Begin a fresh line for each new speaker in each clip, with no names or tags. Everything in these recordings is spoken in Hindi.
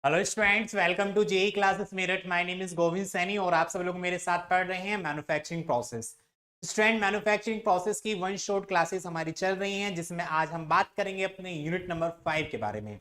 Hello students, welcome to JE classes Meerut. My name is Govind Saini और आप सब लोग मेरे साथ पढ़ रहे हैं manufacturing process. Student, manufacturing process की वन शॉट क्लासेस हमारी चल रही हैं, जिसमें आज हम बात करेंगे अपने यूनिट नंबर 5 के बारे में।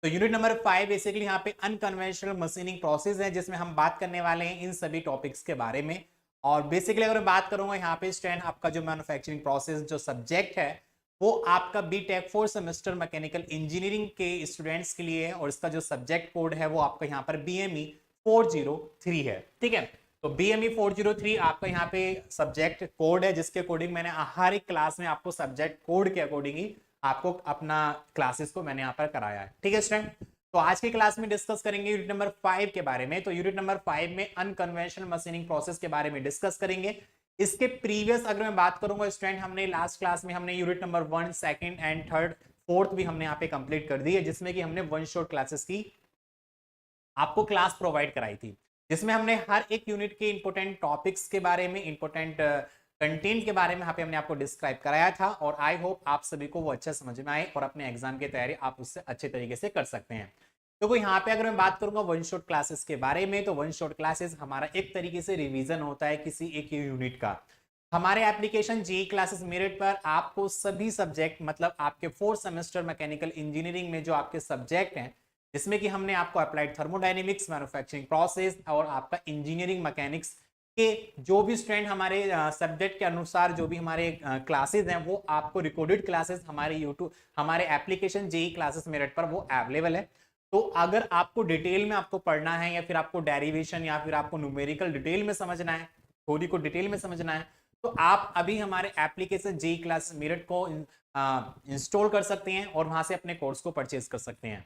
तो यूनिट नंबर 5 बेसिकली यहाँ पे अनकन्वेंशनल मशीनिंग प्रोसेस है, जिसमें हम बात करने वाले हैं इन सभी टॉपिक्स के बारे में। और बेसिकली अगर मैं बात करूंगा यहाँ पे स्टूडेंट, आपका जो मैन्युफैक्चरिंग प्रोसेस जो सब्जेक्ट है वो आपका बीटेक 4 सेमेस्टर मैकेनिकल इंजीनियरिंग के स्टूडेंट्स के लिए है, और इसका जो सब्जेक्ट कोड है वो आपका यहाँ पर BME 403 है। ठीक है, तो BME 403 आपका यहाँ पे सब्जेक्ट कोड है, जिसके अकॉर्डिंग मैंने हर एक क्लास में आपको सब्जेक्ट कोड के अकॉर्डिंग ही आपको अपना क्लासेस को मैंने यहाँ पर कराया है। ठीक है स्टूडेंट, तो आज की क्लास में डिस्कस करेंगे यूनिट नंबर 5 के बारे में। तो यूनिट नंबर 5 में अनकन्वेंशनल मशीनिंग प्रोसेस के बारे में डिस्कस करेंगे। इसके प्रीवियस अगर मैं बात करूंगा स्टूडेंट, हमने लास्ट क्लास में हमने unit number 1, second and third fourth भी हमने यहाँ पे कंप्लीट कर दी है, जिसमें कि हमने वन शॉट क्लासेस की आपको क्लास प्रोवाइड कराई थी, जिसमें हमने हर एक यूनिट के इंपोर्टेंट टॉपिक्स के बारे में, इंपोर्टेंट कंटेंट के बारे में यहाँ पे हमने आपको डिस्क्राइब कराया था। और आई होप आप सभी को वो अच्छा समझ में आए और अपने एग्जाम की तैयारी आप उससे अच्छे तरीके से कर सकते हैं। तो यहाँ पे अगर मैं बात करूंगा वन शॉट क्लासेस के बारे में, तो वन शॉट क्लासेस हमारा एक तरीके से रिवीजन होता है किसी एक यूनिट का। हमारे एप्लीकेशन जेई क्लासेस मेरिट पर आपको सभी सब्जेक्ट, मतलब आपके 4 सेमेस्टर मैकेनिकल इंजीनियरिंग में जो आपके सब्जेक्ट हैं, जिसमें कि हमने आपको अप्लाइड थर्मोडायनेमिक्स, मैन्युफैक्चरिंग प्रोसेस और आपका इंजीनियरिंग मैकेनिक्स के जो भी स्टूडेंट हमारे सब्जेक्ट के अनुसार जो भी हमारे क्लासेस हैं, वो आपको रिकॉर्डेड क्लासेस हमारे यूट्यूब, हमारे एप्लीकेशन जेई क्लासेस मेरिट पर वो अवेलेबल है। तो अगर आपको डिटेल में आपको पढ़ना है, या फिर आपको डेरिवेशन, या फिर आपको न्यूमेरिकल डिटेल में समझना है, थ्योरी को डिटेल में समझना है, तो आप अभी हमारे एप्लीकेशन जेई क्लास मेरिट को इंस्टॉल कर सकते हैं और वहां से अपने कोर्स को परचेज कर सकते हैं।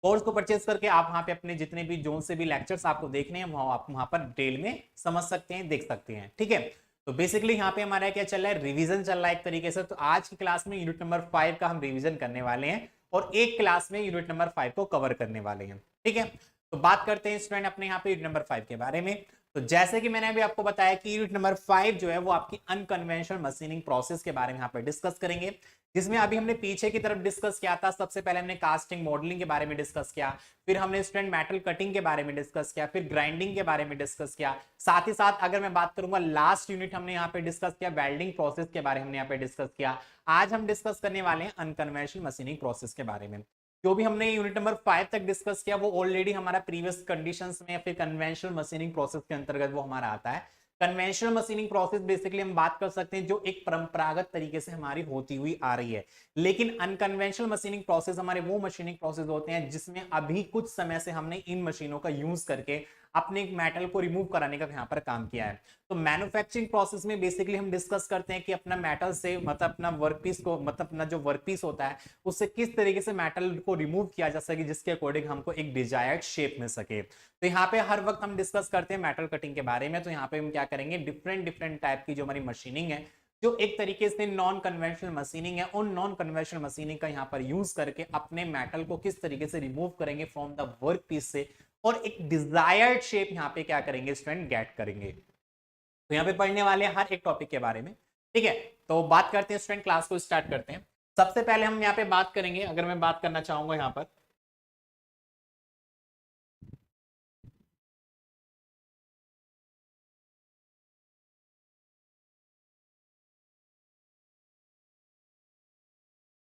कोर्स को परचेज करके आप वहां पे अपने जितने भी जोन से भी लेक्चर्स आपको देखने हैं, वहां आप वहां पर डिटेल में समझ सकते हैं, देख सकते हैं। ठीक है, तो बेसिकली यहाँ पे हमारा क्या चल रहा है, रिवीजन चल रहा है एक तरीके से। तो आज की क्लास में यूनिट नंबर 5 का हम रिवीजन करने वाले हैं, और एक क्लास में यूनिट नंबर 5 को कवर करने वाले हैं। ठीक है, तो बात करते हैं स्टूडेंट अपने यहाँ पे यूनिट नंबर 5 के बारे में। तो जैसे कि मैंने अभी आपको बताया कि यूनिट नंबर 5 जो है वो आपकी अनकन्वेंशनल मशीनिंग प्रोसेस के बारे में यहाँ पर डिस्कस करेंगे, जिसमें अभी हमने पीछे की तरफ डिस्कस किया था। सबसे पहले हमने कास्टिंग मॉडलिंग के बारे में डिस्कस किया, फिर हमने स्टूडेंट मेटल कटिंग के बारे में डिस्कस किया, फिर ग्राइंडिंग के बारे में डिस्कस किया। साथ ही साथ अगर मैं बात करूंगा, लास्ट यूनिट हमने यहाँ पे डिस्कस किया वेल्डिंग प्रोसेस के बारे में, हमने यहाँ पे डिस्कस किया। आज हम डिस्कस करने वाले हैं अनकन्वेंशनल मशीनिंग प्रोसेस के बारे में। जो भी हमने यूनिट नंबर 5 तक डिस्कस किया वो ऑलरेडी हमारा प्रीवियस कंडीशंस में या फिर कन्वेंशनल मशीनिंग प्रोसेस के अंतर्गत वो हमारा आता है। कन्वेंशनल मशीनिंग प्रोसेस बेसिकली हम बात कर सकते हैं जो एक परंपरागत तरीके से हमारी होती हुई आ रही है। लेकिन अनकन्वेंशनल मशीनिंग प्रोसेस हमारे वो मशीनिंग प्रोसेस होते हैं जिसमें अभी कुछ समय से हमने इन मशीनों का यूज करके अपने मेटल को रिमूव कराने का यहाँ पर काम किया है। तो मैन्युफैक्चरिंग प्रोसेस में बेसिकली हम डिस्कस करते हैं कि अपना मेटल से, मतलब अपना वर्कपीस को, मतलब अपना जो वर्कपीस होता है उससे किस तरीके से मेटल को रिमूव किया जा सके, जिसके अकॉर्डिंग हमको एक डिजायर्ड शेप मिल सके। तो यहाँ पे हर वक्त हम डिस्कस करते हैं मेटल कटिंग के बारे में। तो यहाँ पे हम क्या करेंगे, डिफरेंट डिफरेंट टाइप की जो हमारी मशीनिंग है, जो एक तरीके से नॉन कन्वेंशनल मशीनिंग है, उन नॉन कन्वेंशनल मशीनिंग का यहाँ पर यूज करके अपने मेटल को किस तरीके से रिमूव करेंगे फ्रॉम द वर्क पीस से, और एक डिजायर्ड शेप यहाँ पे क्या करेंगे स्टूडेंट, गेट करेंगे। तो यहाँ पे पढ़ने वाले हैं हर एक टॉपिक के बारे में। ठीक है, तो बात करते हैं स्टूडेंट, क्लास को स्टार्ट करते हैं। सबसे पहले हम यहाँ पे बात करेंगे, अगर मैं बात करना चाहूंगा यहाँ पर,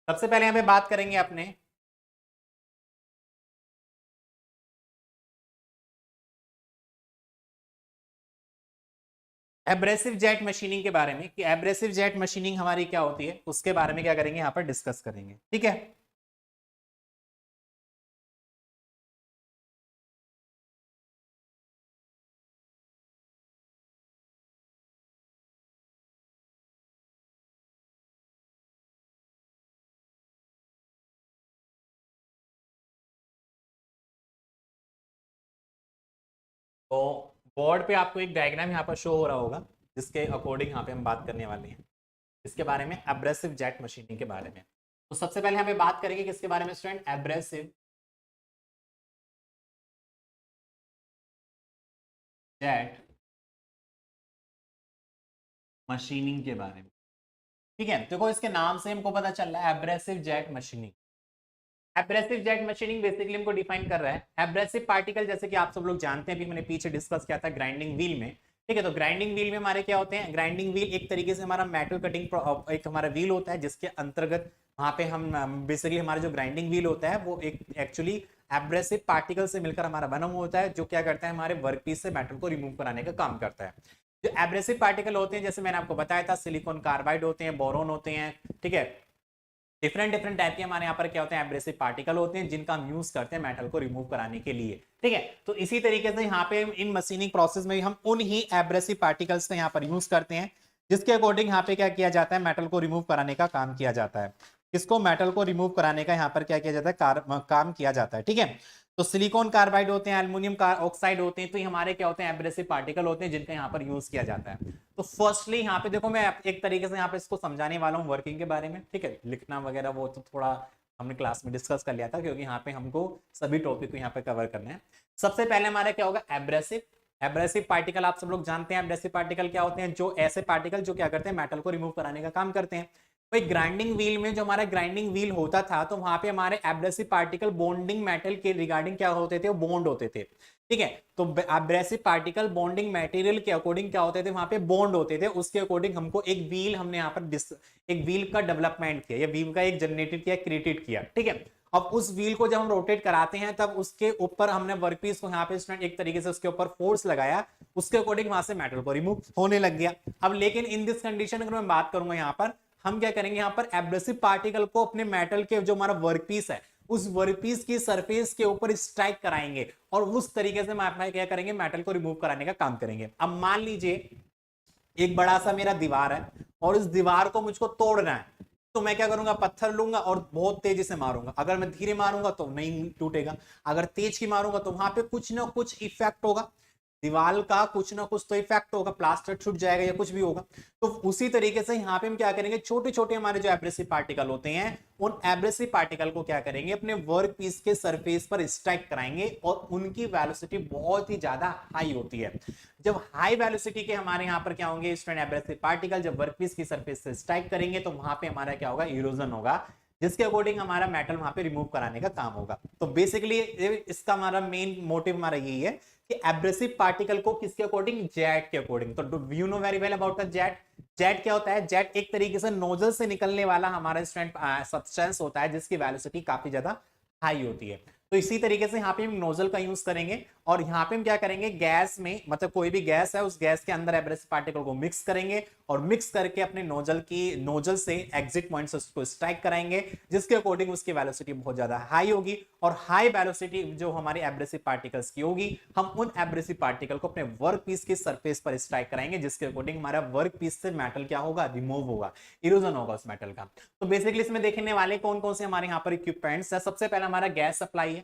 सबसे पहले यहाँ पे बात करेंगे अपने एब्रेसिव जेट मशीनिंग के बारे में, कि एब्रेसिव जेट मशीनिंग हमारी क्या होती है, उसके बारे में क्या करेंगे यहाँ पर डिस्कस करेंगे। ठीक है, तो बोर्ड पे आपको एक डायग्राम यहाँ पर शो हो रहा होगा, जिसके अकॉर्डिंग यहाँ पे हम बात करने वाले हैं इसके बारे में, एब्रेसिव जेट मशीनिंग के बारे में। तो सबसे पहले यहाँ पे बात करेंगे किसके बारे में स्टूडेंट, एब्रेसिव जेट मशीनिंग के बारे में। ठीक है, देखो इसके नाम से हमको पता चल रहा है abrasive jet machining. Abrasive jet machining basically हमको डिफाइन कर रहा है एब्रेसिव पार्टिकल, जैसे कि आप सब लोग जानते हैं, अभी मैंने पीछे डिस्कस किया था ग्राइंडिंग व्हील में। ठीक है, तो ग्राइंडिंग व्हील में हमारे क्या होते हैं, ग्राइंडिंग व्हील एक तरीके से हमारा मेटल कटिंग एक हमारा व्हील होता है, जिसके अंतर्गत वहां पे हम बेसिकली हमारा जो ग्राइंडिंग व्हील होता है वो एक एक्चुअली एब्रेसिव पार्टिकल से मिलकर हमारा बना हुआ होता है, जो क्या करता है हमारे वर्कपीस से मेटल को रिमूव कराने का काम करता है। जो एब्रेसिव पार्टिकल होते हैं, जैसे मैंने आपको बताया था, सिलिकॉन कार्बाइड होते हैं, बोरोन होते हैं। ठीक है, डिफरेंट डिफरेंट टाइप के हमारे यहाँ पर क्या होते हैं, एब्रेसिव पार्टिकल होते हैं, जिनका हम यूज करते हैं मेटल को रिमूव कराने के लिए। ठीक है, तो इसी तरीके से यहाँ पे इन मशीनिंग प्रोसेस में हम उन ही एब्रेसिव पार्टिकल्स को यहाँ पर यूज करते हैं, जिसके अकॉर्डिंग यहाँ पे क्या किया जाता है, मेटल को रिमूव कराने का काम किया जाता है। इसको मेटल को रिमूव कराने का यहाँ पर क्या किया जाता है, काम किया जाता है। ठीक है, तो सिलिकॉन कार्बाइड होते हैं, एल्यूमिनियम ऑक्साइड होते हैं, तो ये हमारे क्या होते हैं, एब्रेसिव पार्टिकल होते हैं, जिनका यहाँ पर यूज किया जाता है। तो फर्स्टली यहाँ पे देखो, मैं एक तरीके से यहाँ पे इसको समझाने वाला हूँ वर्किंग के बारे में। ठीक है, लिखना वगैरह वो तो थोड़ा हमने क्लास में डिस्कस कर लिया था, क्योंकि यहाँ पे हमको सभी टॉपिक को यहाँ पे कवर करना है। सबसे पहले हमारा क्या होगा, एब्रेसिव। एब्रेसिव पार्टिकल आप सब लोग जानते हैं, एब्रेसिव पार्टिकल क्या होते हैं, जो ऐसे पार्टिकल जो क्या करते हैं, मेटल को रिमूव कराने का काम करते हैं। भाई ग्राइंडिंग व्हील में जो हमारा ग्राइंडिंग व्हील होता था, तो वहां पे हमारे एब्रेसिव पार्टिकल बॉन्डिंग मेटल के रिगार्डिंग क्या होते थे, वो बॉन्ड होते थे। ठीक है, तो एब्रेसिव पार्टिकल बॉन्डिंग मटेरियल के अकॉर्डिंग क्या होते थे, वहां पे बॉन्ड होते थे, उसके अकॉर्डिंग हमको एक व्हील, हमने यहाँ पर एक व्हील का डेवलपमेंट किया, या व्हील का एक जनरेटेड किया, क्रिएटेड किया। ठीक है, अब उस व्हील को जब हम रोटेट कराते हैं, तब उसके ऊपर हमने वर्कपीस को यहाँ पे एक तरीके से उसके ऊपर फोर्स लगाया, उसके अकॉर्डिंग वहां से मेटल को रिमूव होने लग गया। अब लेकिन इन दिस कंडीशन अगर मैं बात करूंगा, यहाँ पर हम क्या करेंगे, यहाँ पर एब्रेसिव पार्टिकल को अपने मेटल के जो हमारा वर्कपीस है, उस वर्कपीस की सरफेस के ऊपर स्ट्राइक कराएंगे, और उस तरीके से हम क्या करेंगे, मेटल को रिमूव कराने का काम करेंगे। अब मान लीजिए एक बड़ा सा मेरा दीवार है, और इस दीवार को मुझको तोड़ना है, तो मैं क्या करूंगा, पत्थर लूंगा और बहुत तेजी से मारूंगा। अगर मैं धीरे मारूंगा तो नहीं टूटेगा, अगर तेज की मारूंगा तो वहां पे कुछ ना कुछ इफेक्ट होगा, दीवार का कुछ ना कुछ तो इफेक्ट होगा, प्लास्टर छूट जाएगा या कुछ भी होगा। तो उसी तरीके से यहाँ पे हम क्या करेंगे, छोटे छोटे हमारे जो एब्रेसिव पार्टिकल होते हैं, उन एब्रेसिव पार्टिकल को क्या करेंगे, अपने वर्क पीस के सरफेस पर स्ट्राइक कराएंगे, और उनकी वेलोसिटी बहुत ही ज्यादा हाई होती है। जब हाई वेलोसिटी के हमारे यहाँ पर क्या होंगे, स्टूडेंट एब्रेसिव पार्टिकल जब वर्क पीस की सरफेस से स्ट्राइक करेंगे, तो वहां पे हमारा क्या होगा, इरोजन होगा, जिसके अकॉर्डिंग हमारा मेटल वहां पे रिमूव कराने का काम होगा। तो बेसिकली इसका हमारा मेन मोटिव हमारा यही है कि एब्रेसिव पार्टिकल को किसके अकॉर्डिंग, जेट के अकॉर्डिंग। तो do you know very well about the jet. Jet क्या होता है, जेट एक तरीके से नोजल से निकलने वाला हमारा सब्सटेंस होता है, जिसकी वेलोसिटी काफी ज्यादा हाई होती है। तो इसी तरीके से यहाँ पे हम नोजल का यूज करेंगे, और यहाँ पे हम क्या करेंगे, गैस में, मतलब कोई भी गैस है, उस गैस के अंदर एब्रेसिव पार्टिकल को मिक्स करेंगे, और मिक्स करके अपने नोजल से एग्जिट पॉइंट से उसको स्ट्राइक कराएंगे, जिसके अकॉर्डिंग उसकी वेलोसिटी बहुत ज्यादा हाई होगी, और हाई वेलोसिटी जो हमारी एब्रेसिव पार्टिकल्स की होगी, हम उन एब्रेसिव पार्टिकल को अपने वर्क पीस की सरफेस पर स्ट्राइक कराएंगे, जिसके अकॉर्डिंग हमारा वर्क पीस से मेटल क्या होगा, रिमूव होगा, इरोजन होगा उस मेटल का। तो बेसिकली इसमें देखने वाले कौन कौन से हमारे यहाँ पर इक्विपमेंट्स है। सबसे पहला हमारा गैस सप्लाई है।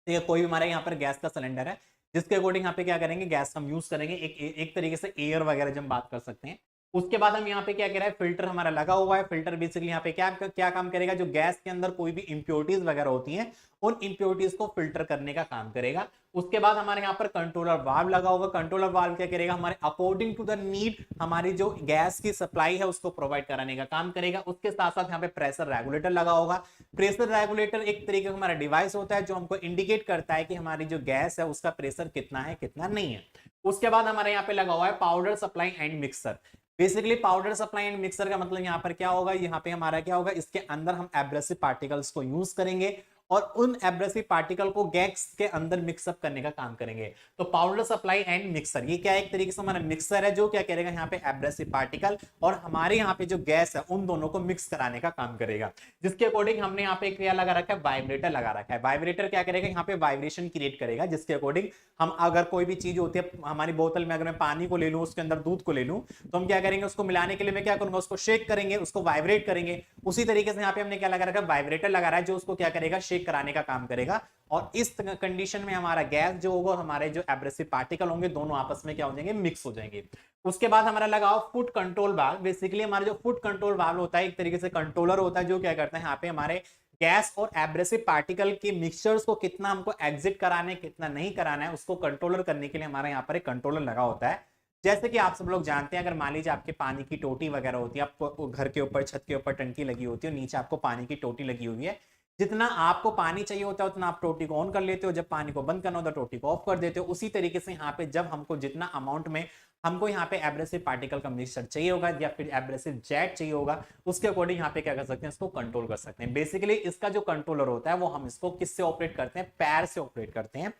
ठीक है, कोई भी हमारे यहाँ पर गैस का सिलेंडर है, जिसके अकॉर्डिंग यहाँ पे क्या करेंगे, गैस हम यूज करेंगे, एक तरीके से एयर वगैरह जब बात कर सकते हैं। उसके बाद हम यहाँ पे क्या कह रहा है, फिल्टर हमारा लगा हुआ है। फिल्टर बेसिकली यहाँ पे क्या क्या काम करेगा, जो गैस के अंदर कोई भी इंप्योरिटीज वगैरह होती हैं, उन इंप्योरिटीज को फिल्टर करने का काम करेगा। उसके बाद हमारे यहाँ पर कंट्रोलर वाल्व लगा होगा। कंट्रोलर वाल्व क्या करेगा, हमारे अकॉर्डिंग टू द नीड हमारी जो गैस की सप्लाई है उसको प्रोवाइड कराने का काम करेगा। उसके साथ साथ यहाँ पे प्रेशर रेगुलेटर लगा होगा। प्रेशर रेगुलेटर एक तरीके का हमारा डिवाइस होता है, जो हमको इंडिकेट करता है कि हमारी जो गैस है उसका प्रेशर कितना है, कितना नहीं है। उसके बाद हमारे यहाँ पे लगा हुआ है powder supply and mixer. Basically powder supply and mixer का मतलब यहाँ पर क्या होगा, यहाँ पे हमारा क्या होगा, इसके अंदर हम एब्रेसिव पार्टिकल्स को यूज करेंगे, और उन एब्रेसिव पार्टिकल को गैस के अंदर मिक्सअप करने का काम करेंगे। तो पाउडर सप्लाई एंड मिक्सर, ये क्या है, एक तरीके से हमारा मिक्सर है, जो क्या करेगा, यहाँ पे एब्रेसिव पार्टिकल और हमारे यहाँ पे जो गैस है उन दोनों को मिक्स कराने का काम करेगा। जिसके अकॉर्डिंग हमने यहाँ पे क्या लगा रखा है, वाइब्रेटर लगा रखा है। वाइब्रेटर क्या करेगा, यहाँ पे वाइब्रेशन क्रिएट करेगा, जिसके अकॉर्डिंग हम अगर कोई भी चीज होती है हमारी बोतल में, अगर मैं पानी को ले लूं, उसके अंदर दूध को ले लूं, तो हम क्या करेंगे, उसको मिलाने के लिए मैं क्या करूंगा, उसको शेक करेंगे, उसको वाइब्रेट करेंगे। उसी तरीके से यहाँ पे हमने क्या लगा रखा है, वाइब्रेटर लगा रहा है, जो उसको क्या करेगा, शेक कराने का काम करेगा। और इस कंडीशन में हमारा गैस जो होगा, हमारे जो एब्रेसिव पार्टिकल होंगे, दोनों आपस में क्या हो जाएंगे, मिक्स हो जाएंगे। उसके बाद हमारा लगाओ फुट कंट्रोल वाल्व। बेसिकली हमारा जो फुट कंट्रोल वाल्व होता है, एक तरीके से कंट्रोलर होता है, जो क्या करता है, यहाँ पे हमारे गैस और एब्रेसिव पार्टिकल के मिक्सचर्स को कितना हमको एग्जिट कराना है, कितना नहीं कराना है, उसको कंट्रोलर करने के लिए हमारे यहाँ पर एक कंट्रोलर लगा होता है। जैसे कि आप सब लोग जानते हैं, अगर मान लीजिए आपके पानी की टोटी वगैरह होती है, आपको घर के ऊपर, छत के ऊपर टंकी लगी होती है, नीचे आपको पानी की टोटी लगी हुई है। जितना आपको पानी चाहिए होता है उतना आप टोटी को ऑन कर लेते हो, जब पानी को बंद करना होता है टोटी को ऑफ कर देते हो। उसी तरीके से यहाँ पे जब हमको जितना अमाउंट में हमको यहाँ पे एब्रेसिव पार्टिकल का मिक्सचर चाहिए होगा या फिर एब्रेसिव जेट चाहिए होगा, उसके अकॉर्डिंग यहाँ पे क्या कर सकते हैं, इसको कंट्रोल कर सकते हैं। बेसिकली इसका जो कंट्रोलर होता है वो हम इसको किससे ऑपरेट करते हैं, पैर से ऑपरेट करते हैं।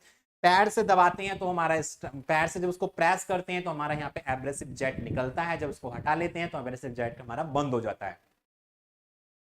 पैर से दबाते हैं तो हमारा पैर से जब उसको प्रेस करते हैं तो हमारा यहाँ पे एब्रेसिव जेट निकलता है, जब उसको हटा लेते हैं तो एब्रेसिव जेट हमारा बंद हो जाता है।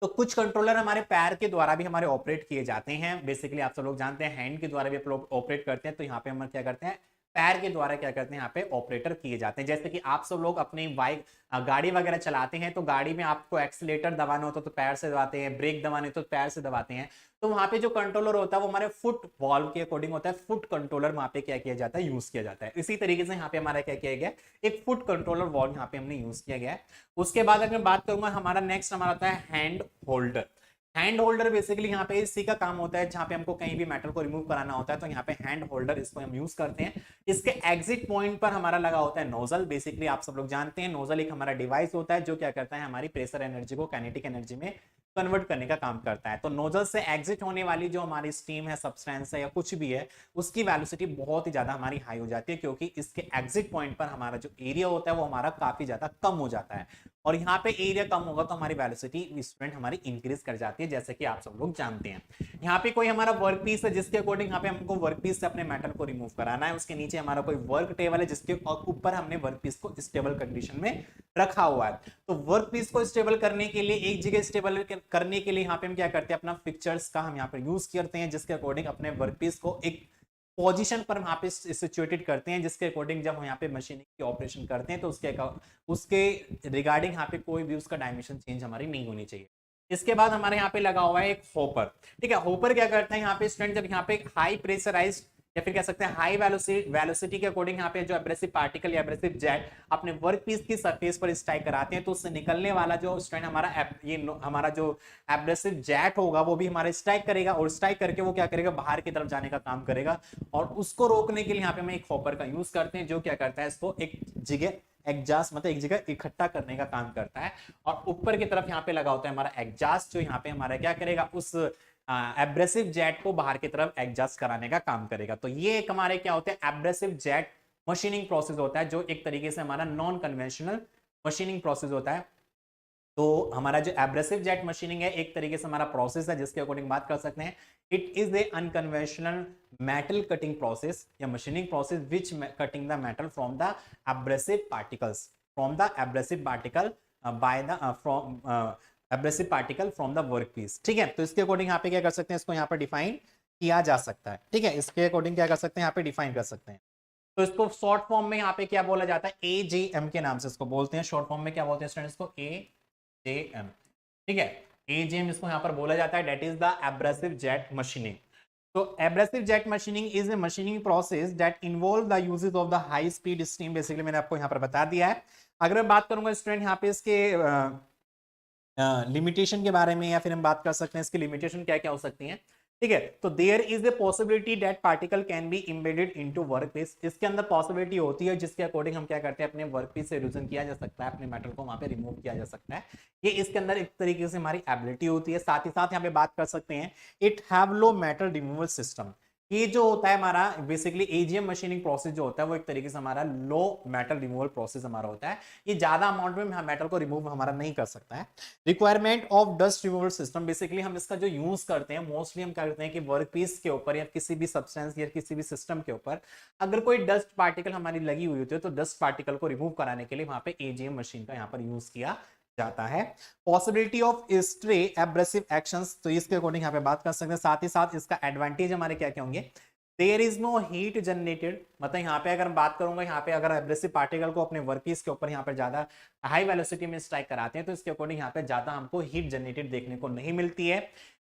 तो कुछ कंट्रोलर हमारे पैर के द्वारा भी हमारे ऑपरेट किए जाते हैं। बेसिकली आप सब लोग जानते हैं हैंड के द्वारा भी आप लोग ऑपरेट करते हैं, तो यहाँ पे हम क्या करते हैं, पैर के द्वारा क्या करते हैं, यहाँ पे ऑपरेटर किए जाते हैं। जैसे कि आप सब लोग अपनी बाइक गाड़ी वगैरह चलाते हैं तो गाड़ी में आपको एक्सीलेटर दबाना होता है तो पैर से दबाते हैं, ब्रेक दबाने तो पैर से दबाते हैं। तो वहां पे जो कंट्रोलर होता है वो हमारे फुट वॉल्व के अकॉर्डिंग होता है, फुट कंट्रोलर वहां पे क्या किया जाता है, यूज किया जाता है। इसी तरीके से यहाँ पे हमारा क्या किया गया, एक फुट कंट्रोलर वॉल्व यहाँ पे हमने यूज किया गया है। उसके बाद अगर मैं बात करूंगा, हमारा नेक्स्ट हमारा होता है hand holder. Hand holder basically यहाँ पे इसी का काम होता है, जहां पे हमको कहीं भी मेटल को रिमूव कराना होता है तो यहाँ पे हैंड होल्डर इसको हम यूज करते हैं। इसके एग्जिट पॉइंट पर हमारा लगा होता है नोजल। बेसिकली आप सब लोग जानते हैं नोजल एक हमारा डिवाइस होता है जो क्या करता है, हमारी प्रेशर एनर्जी को काइनेटिक एनर्जी में कन्वर्ट करने का काम करता है। तो नोजल से एग्जिट होने वाली जो हमारी स्टीम है, सब्सटेंस है या कुछ भी है, उसकी वेलोसिटी बहुत ही ज्यादा हमारी हाई हो जाती है, क्योंकि इसके एग्जिट पॉइंट पर हमारा जो एरिया होता है वो हमारा काफी ज्यादा कम हो जाता है। और यहाँ पे एरिया कम होगा तो हमारी वेलोसिटी स्टूडेंट हमारी इंक्रीज कर जाती है, जैसे कि आप सब लोग जानते हैं। यहाँ पे कोई हमारा वर्क पीस है जिसके अकॉर्डिंग यहाँ पे हमको वर्क पीस से अपने मेटल को रिमूव कराना है, उसके नीचे हमारा कोई वर्क टेबल है जिसके ऊपर हमने वर्क पीस को स्टेबल कंडीशन में रखा हुआ है। तो वर्क पीस को स्टेबल करने के लिए, एक जगह स्टेबल करने के लिए यहाँ पे हम क्या करते हैं, अपना फिक्चर्स का हम यहाँ पे यूज करते हैं, जिसके अकॉर्डिंग अपने वर्क पीस को एक पोजीशन पर वहां पे सिचुएटेड करते हैं, जिसके अकॉर्डिंग जब हम यहाँ पे मशीनिंग की ऑपरेशन करते हैं तो उसके रिगार्डिंग यहाँ पे कोई भी उसका डायमेंशन चेंज हमारी नहीं होनी चाहिए। इसके बाद हमारे यहाँ पे लगा हुआ है एक होपर। ठीक है, होपर क्या करता है, यहाँ पे स्टूडेंट जब यहाँ पे हाई प्रेशराइज्ड या फिर कह सकते हैं हाई वेलोसिटी के अकॉर्डिंग यहाँ पे जो एब्रेसिव पार्टिकल या एब्रेसिव जेट अपने वर्क पीस की सरफेस पर स्ट्राइक कराते हैं, तो उससे निकलने वाला जो स्ट्रेंड हमारा जो एब्रेसिव जेट होगा वो भी हमारा स्ट्राइक करेगा, और स्ट्राइक करके वो क्या करेगा, बाहर की तरफ जाने का काम करेगा। और उसको रोकने के लिए यहाँ पे हम एक हॉपर का यूज करते हैं, जो क्या करता है, इसको एक जगह एग्जास्ट मतलब एक जगह इकट्ठा करने का काम करता है। और ऊपर की तरफ यहाँ पे लगा होता है हमारा एग्जास्ट, जो यहाँ पे हमारा क्या करेगा, उस एब्रेसिव जेट को बाहर की तरफ एडजस्ट कराने का काम करेगा। तो ये एक हमारे क्या होते हैं, एब्रेसिव जेट मशीनिंग प्रोसेस होता है, जो एक तरीके से हमारा नॉन कन्वेंशनल मशीनिंग प्रोसेस होता है। तो हमारा जो एब्रेसिव जेट मशीनिंग है एक तरीके से हमारा प्रोसेस है, जिसके अकॉर्डिंग बात कर सकते हैं, it is a unconventional metal cutting process या machining process which cutting the metal from the abrasive particles by the from abrasive particle from the work piece. ठीक है, तो इसके अकॉर्डिंग यहाँ पे क्या कर सकते हैं, इसको यहाँ पर डिफाइन किया जा सकता है। ठीक है, इसके अकॉर्डिंग क्या कर सकते हैं, यहाँ पे डिफाइन कर सकते हैं। तो इसको शॉर्ट फॉर्म में यहाँ पे क्या बोला जाता है, AJM के नाम से इसको बोलते हैं। शॉर्ट फॉर्म में क्या बोलते हैं स्टूडेंट्स को, AJM। ठीक है, AJM इसको यहाँ पर बोला जाता है, that is the abrasive jet machining. तो abrasive jet machining is a machining process that involve the uses of the high speed steam. Basically मैंने आपको यहाँ पर बता दिया है। अगर मैं बात करूंगा स्टूडेंट यहाँ पे इसके लिमिटेशन के बारे में, या फिर हम बात कर सकते हैं इसकी लिमिटेशन क्या क्या हो सकती हैं। ठीक है, तो there is a possibility that particle can be embedded into work piece. इसके अंदर पॉसिबिलिटी होती है जिसके अकॉर्डिंग हम क्या करते हैं, अपने वर्क पीस से रिड्यूस किया जा सकता है, अपने मेटल को वहां पे रिमूव किया जा सकता है। ये इसके अंदर एक तरीके से हमारी एबिलिटी होती है। साथ ही साथ यहाँ पे बात कर सकते हैं, it have low metal removal system. ये जो होता है हमारा बेसिकली AGM मशीनिंग प्रोसेस जो होता है वो एक तरीके से हमारा लो मेटल रिमूवल प्रोसेस हमारा होता है। ये ज्यादा अमाउंट में मेटल को रिमूव हमारा नहीं कर सकता है। Requirement of dust removal system, basically हम इसका जो यूज करते हैं मोस्टली हम क्या करते हैं कि वर्क पीस के ऊपर या किसी भी सब्सटेंस या किसी भी सिस्टम के ऊपर अगर कोई डस्ट पार्टिकल हमारी लगी हुई होती है तो डस्ट पार्टिकल को रिमूव कराने के लिए वहां पे AGM मशीन का यहाँ पर यूज किया जाता है। Possibility of stray abrasive actions, तो इसके अकॉर्डिंग यहाँ पे बात कर सकते हैं। साथ ही साथ इसका एडवांटेज हमारे क्या क्या होंगे, there is no heat generated. मतलब यहाँ पे अगर बात करूंगा, यहाँ पे अगर एब्रेसिव पार्टिकल को अपने वर्कपीस के ऊपर यहाँ पे ज्यादा हाई वेलोसिटी में स्ट्राइक कराते हैं तो इसके अकॉर्डिंग यहाँ पे ज्यादा हमको हीट जनरेटेड देखने को नहीं मिलती है।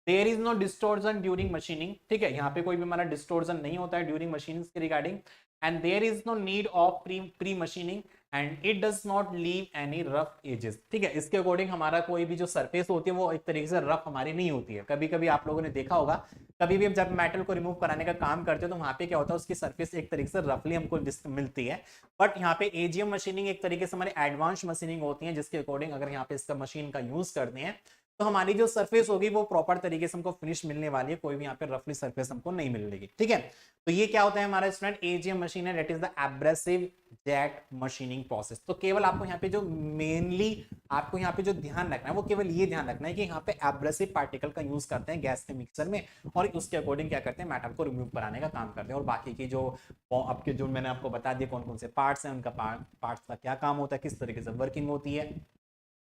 There is no distortion during machining. ठीक है, यहाँ पे कोई भी हमारा डिस्टोर्जन नहीं होता है ड्यूरिंग मशीनिंग के regarding. And there is no need of pre machining and it does not leave any rough edges. ठीक है, इसके अकॉर्डिंग हमारा कोई भी जो सरफेस होती है वो एक तरीके से रफ हमारी नहीं होती है। कभी कभी आप लोगों ने देखा होगा, कभी भी हम जब मेटल को रिमूव कराने का काम करते हैं तो वहां पे क्या होता है, उसकी सरफेस एक तरीके से रफली हमको मिलती है। बट यहाँ पे AGM मशीनिंग एक तरीके से हमारी एडवांस मशीनिंग होती है, जिसके अकॉर्डिंग अगर यहाँ पे इसका मशीन का यूज करते हैं तो हमारी जो सरफेस होगी वो प्रॉपर तरीके से हमको फिनिश मिलने वाली है, कोई भी यहाँ पे रफली सरफेस हमको नहीं मिलेगी। ठीक है, तो ये क्या होता है हमारा स्टूडेंट, एजीएम मशीन है, that is the abrasive jet machining process. तो केवल आपको यहाँ पे जो मेनली आपको यहाँ पे जो ध्यान रखना है वो केवल ये ध्यान रखना है कि यहाँ पे एब्रेसिव पार्टिकल का यूज करते हैं गैस के मिक्सर में, और उसके अकॉर्डिंग क्या करते हैं, मेटल को रिमूव कराने का काम करते हैं। और बाकी की जो आपके जो मैंने आपको बता दिया कौन कौन से पार्ट्स हैं, उनका पार्ट्स का क्या काम होता है, किस तरीके से वर्किंग होती है,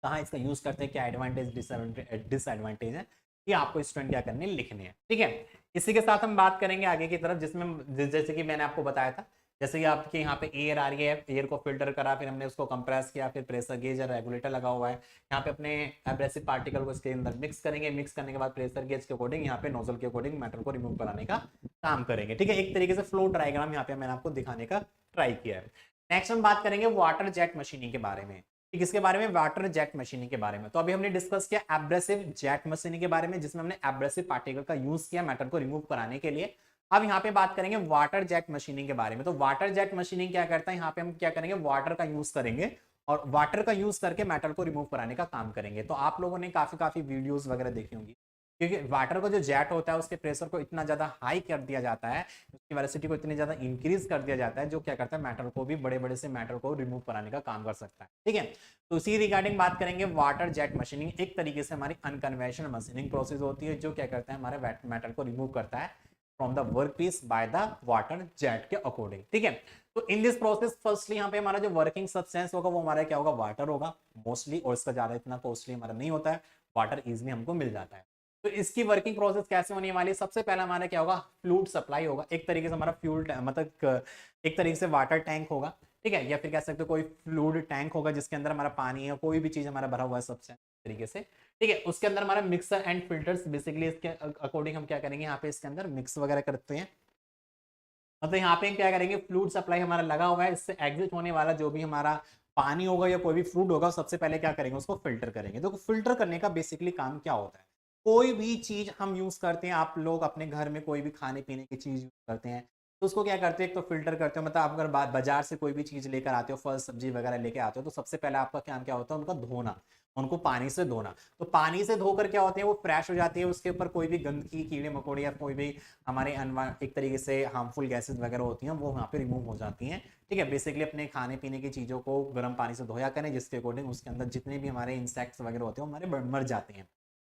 कहाँ इसका यूज करते हैं, क्या एडवांटेज डिसएडवांटेज है, ये आपको स्टूडेंट क्या करने लिखने हैं। ठीक है, इसी के साथ हम बात करेंगे आगे की तरफ, जिसमें जैसे कि मैंने आपको बताया था, जैसे कि आपके यहाँ पे एयर आ रही है, एयर को फिल्टर करा, फिर हमने उसको कंप्रेस किया, फिर प्रेशर गेज और रेगुलेटर लगा हुआ है, यहाँ पे अपने एब्रेसिव पार्टिकल को इसके अंदर मिक्स करेंगे, मिक्स करने के बाद प्रेशर गेज के अकॉर्डिंग यहाँ पे नोजल के अकॉर्डिंग मेटल को रिमूव कराने का काम करेंगे। ठीक है, एक तरीके से फ्लो डायग्राम यहाँ पे मैंने आपको दिखाने का ट्राई किया है। नेक्स्ट हम बात करेंगे वाटर जेट मशीनिंग के बारे में। किसके बारे में, वाटर जेट मशीनिंग के बारे में। तो अभी हमने डिस्कस किया एब्रेसिव जेट मशीनिंग के बारे में, जिसमें हमने एब्रेसिव पार्टिकल का यूज किया मेटल को रिमूव कराने के लिए। अब यहाँ पे बात करेंगे वाटर जेट मशीनिंग के बारे में। तो वाटर जेट मशीनिंग क्या करता है, यहाँ पे हम क्या करेंगे, वाटर का यूज करेंगे और वाटर का यूज करके मेटल को रिमूव कराने का काम करेंगे। तो आप लोगों ने काफी वीडियोस वगैरह देखी होंगी, क्योंकि वाटर का जो जेट होता है उसके प्रेशर को इतना ज्यादा हाई कर दिया जाता है, उसकी वेलोसिटी को इतनी ज्यादा इंक्रीज कर दिया जाता है, जो क्या करता है, मेटल को भी बड़े से मेटल को रिमूव कराने का काम कर सकता है। ठीक है, तो उसी रिगार्डिंग बात करेंगे, वाटर जेट मशीनिंग एक तरीके से हमारी अनकन्वेंशनल मशीनिंग प्रोसेस होती है, जो क्या करता है, हमारे मेटल को रिमूव करता है from the work piece by the water jet के अकॉर्डिंग। ठीक है, तो इन दिस प्रोसेस फर्स्टली यहाँ पे हमारा जो वर्किंग सब्सटेंस होगा वो हमारा क्या होगा, वाटर होगा मोस्टली, और इसका ज्यादा इतना कॉस्टली हमारा नहीं होता है, वाटर इजिली हमको मिल जाता है। तो इसकी वर्किंग प्रोसेस कैसे होने वाली है, सबसे पहला हमारा क्या होगा, फ्लूइड सप्लाई होगा, एक तरीके से हमारा फ्यूल मतलब एक तरीके से वाटर टैंक होगा। ठीक है, या फिर कह सकते हो कोई फ्लूइड टैंक होगा जिसके अंदर हमारा पानी है, कोई भी चीज हमारा भरा हुआ है सबसे तरीके से। ठीक है, उसके अंदर हमारा मिक्सर एंड फिल्टर्स, बेसिकली इसके अकॉर्डिंग हम क्या करेंगे, यहाँ पे इसके अंदर मिक्स वगैरह करते हैं। मतलब यहाँ पे क्या करेंगे, फ्लूइड सप्लाई हमारा लगा हुआ है, इससे एग्जिट होने वाला जो भी हमारा पानी होगा या कोई भी फ्लूइड होगा, सबसे पहले क्या करेंगे, उसको फिल्टर करेंगे। तो फिल्टर करने का बेसिकली काम क्या होता है, कोई भी चीज हम यूज करते हैं, आप लोग अपने घर में कोई भी खाने पीने की चीज यूज करते हैं, तो उसको क्या करते हैं, एक तो फिल्टर करते हो। मतलब आप अगर बाजार से कोई भी चीज लेकर आते हो, फल सब्जी वगैरह लेके आते हो, तो सबसे पहले आपका काम क्या होता है, उनका धोना, उनको पानी से धोना। तो पानी से धोकर क्या होते हैं, वो फ्रेश हो जाती है, उसके ऊपर कोई भी गंदगी, कीड़े मकोड़े या कोई भी हमारे एक तरीके से हार्मफुल गैसेस वगैरह होती हैं, वो वहाँ पे रिमूव हो जाती हैं। ठीक है, बेसिकली अपने खाने पीने की चीज़ों को गर्म पानी से धोया करें, जिसके अकॉर्डिंग उसके अंदर जितने भी हमारे इंसेक्ट्स वगैरह होते हैं हमारे मर जाते हैं।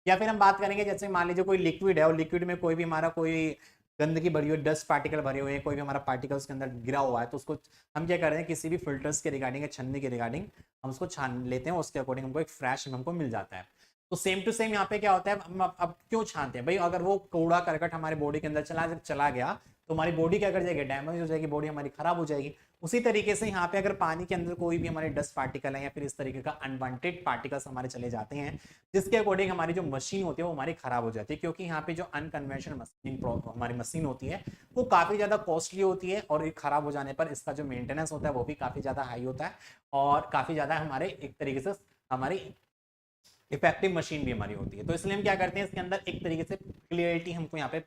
या फिर हम बात करेंगे, जैसे मान लीजिए कोई लिक्विड है और लिक्विड में कोई भी हमारा कोई गंदगी भरी हुई, डस्ट पार्टिकल भरे हुए हैं, कोई भी हमारा पार्टिकल्स के अंदर गिरा हुआ है, तो उसको हम क्या कर रहे हैं, किसी भी फिल्टर्स के रिगार्डिंग या छन्नी के रिगार्डिंग हम उसको छान लेते हैं, उसके अकॉर्डिंग हमको एक फ्रेश हमको मिल जाता है। तो सेम टू सेम यहाँ पे क्या होता है, हम अब क्यों छानते हैं भाई, अगर वो कूड़ा करकट हमारे बॉडी के अंदर चला गया तो हमारी बॉडी क्या कर जाएगी, डैमेज हो जाएगी, बॉडी हमारी खराब हो जाएगी। उसी तरीके से यहाँ पे अगर पानी के अंदर कोई भी हमारे डस्ट पार्टिकल है या फिर इस तरीके का अनवांटेड पार्टिकल्स हमारे चले जाते हैं, जिसके अकॉर्डिंग हमारी जो मशीन होती है वो हमारी खराब हो जाती है, क्योंकि यहाँ पे जो अनकन्वेंशनल मशीनिंग हमारी मशीन होती है वो काफी ज्यादा कॉस्टली होती है, और खराब हो जाने पर इसका जो मेंटेनेंस होता है वो भी काफी ज्यादा हाई होता है, और काफी ज्यादा हमारे एक तरीके से हमारी इफेक्टिव मशीन भी हमारी होती है। तो इसलिए हम क्या करते हैं, इसके अंदर एक तरीके से क्लियरिटी हमको यहाँ पे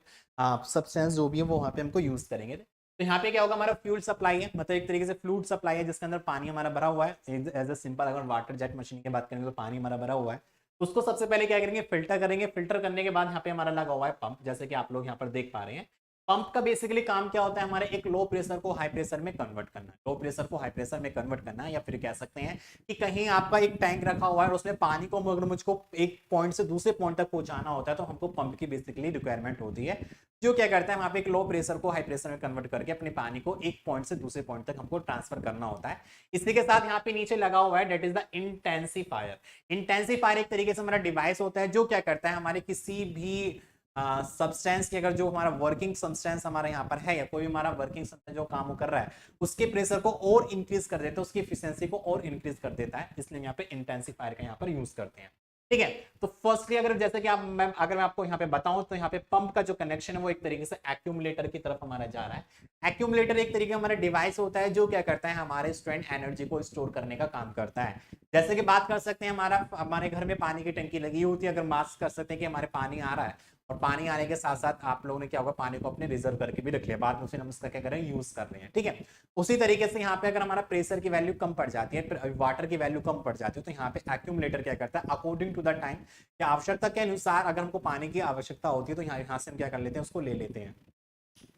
सब्सटेंस जो भी है वो वहाँ पे हमको यूज करेंगे। तो यहाँ पे क्या होगा, हमारा फ्यूल सप्लाई है, मतलब एक तरीके से फ्लूइड सप्लाई है, जिसके अंदर पानी हमारा भरा हुआ है। एज ए सिंपल अगर वाटर जेट मशीन की बात करेंगे तो पानी हमारा भरा हुआ है, उसको सबसे पहले क्या करेंगे, फिल्टर करेंगे। फिल्टर करने के बाद यहाँ पे हमारा लगा हुआ है पंप, जैसे कि आप लोग यहाँ पर देख पा रहे हैं। पंप का बेसिकली काम क्या होता है, हमारे एक लो प्रेशर को हाई प्रेशर में कन्वर्ट करना, लो प्रेशर को हाई प्रेशर में कन्वर्ट करना, या फिर कह सकते हैं कि कहीं आपका एक टैंक रखा हुआ है और उसमें पानी को अगर मुझको एक पॉइंट से दूसरे पॉइंट तक पहुंचाना होता है, तो हमको पंप की बेसिकली रिक्वायरमेंट होती है, जो क्या करता है वहां पे एक लो प्रेशर को हाई प्रेशर में कन्वर्ट करके अपने पानी को एक पॉइंट से दूसरे पॉइंट तक हमको ट्रांसफर करना होता है। इसी के साथ यहाँ पे नीचे लगा हुआ है, that is the intensifier. Intensifier एक तरीके से हमारा डिवाइस होता है, जो क्या करता है, हमारे किसी भी सब्सटेंस की अगर जो हमारा वर्किंग सब्सटेंस हमारा यहाँ पर है, या कोई हमारा वर्किंग सब्सटेंस जो काम कर रहा है, उसके प्रेशर को और इंक्रीज कर देता है, उसकी एफिशिएंसी को और इंक्रीज कर देता है, इसलिए यहाँ पे इंटेंसिफायर का यहाँ पर यूज करते हैं। ठीक है, तो फर्स्टली अगर जैसे कि अगर मैं आपको यहाँ पे बताऊं, तो यहाँ पे पंप का जो कनेक्शन है वो एक तरीके से एक्यूमुलेटर की तरफ हमारा जा रहा है। एक्यूमुलेटर एक तरीके का हमारा डिवाइस होता है, जो क्या करता है, हमारे स्टूडेंट एनर्जी को स्टोर करने का काम करता है। जैसे कि बात कर सकते हैं, हमारे घर में पानी की टंकी लगी होती है, अगर मास्क कर सकते हैं कि हमारे पानी आ रहा है और पानी आने के साथ साथ आप लोगों ने क्या होगा, पानी को अपने रिजर्व करके भी रख लिया, बाद में उसे हम उसका क्या करें, यूज कर रहे हैं। ठीक है, उसी तरीके से यहाँ पे अगर हमारा प्रेशर की वैल्यू कम पड़ जाती है, वाटर की वैल्यू कम पड़ जाती है, तो यहाँ पे एक्यूमुलेटर क्या करता है, अकॉर्डिंग टू द टाइम या आवश्यकता के अनुसार अगर हमको पानी की आवश्यकता होती है तो यहाँ से हम क्या कर लेते हैं, उसको ले लेते हैं,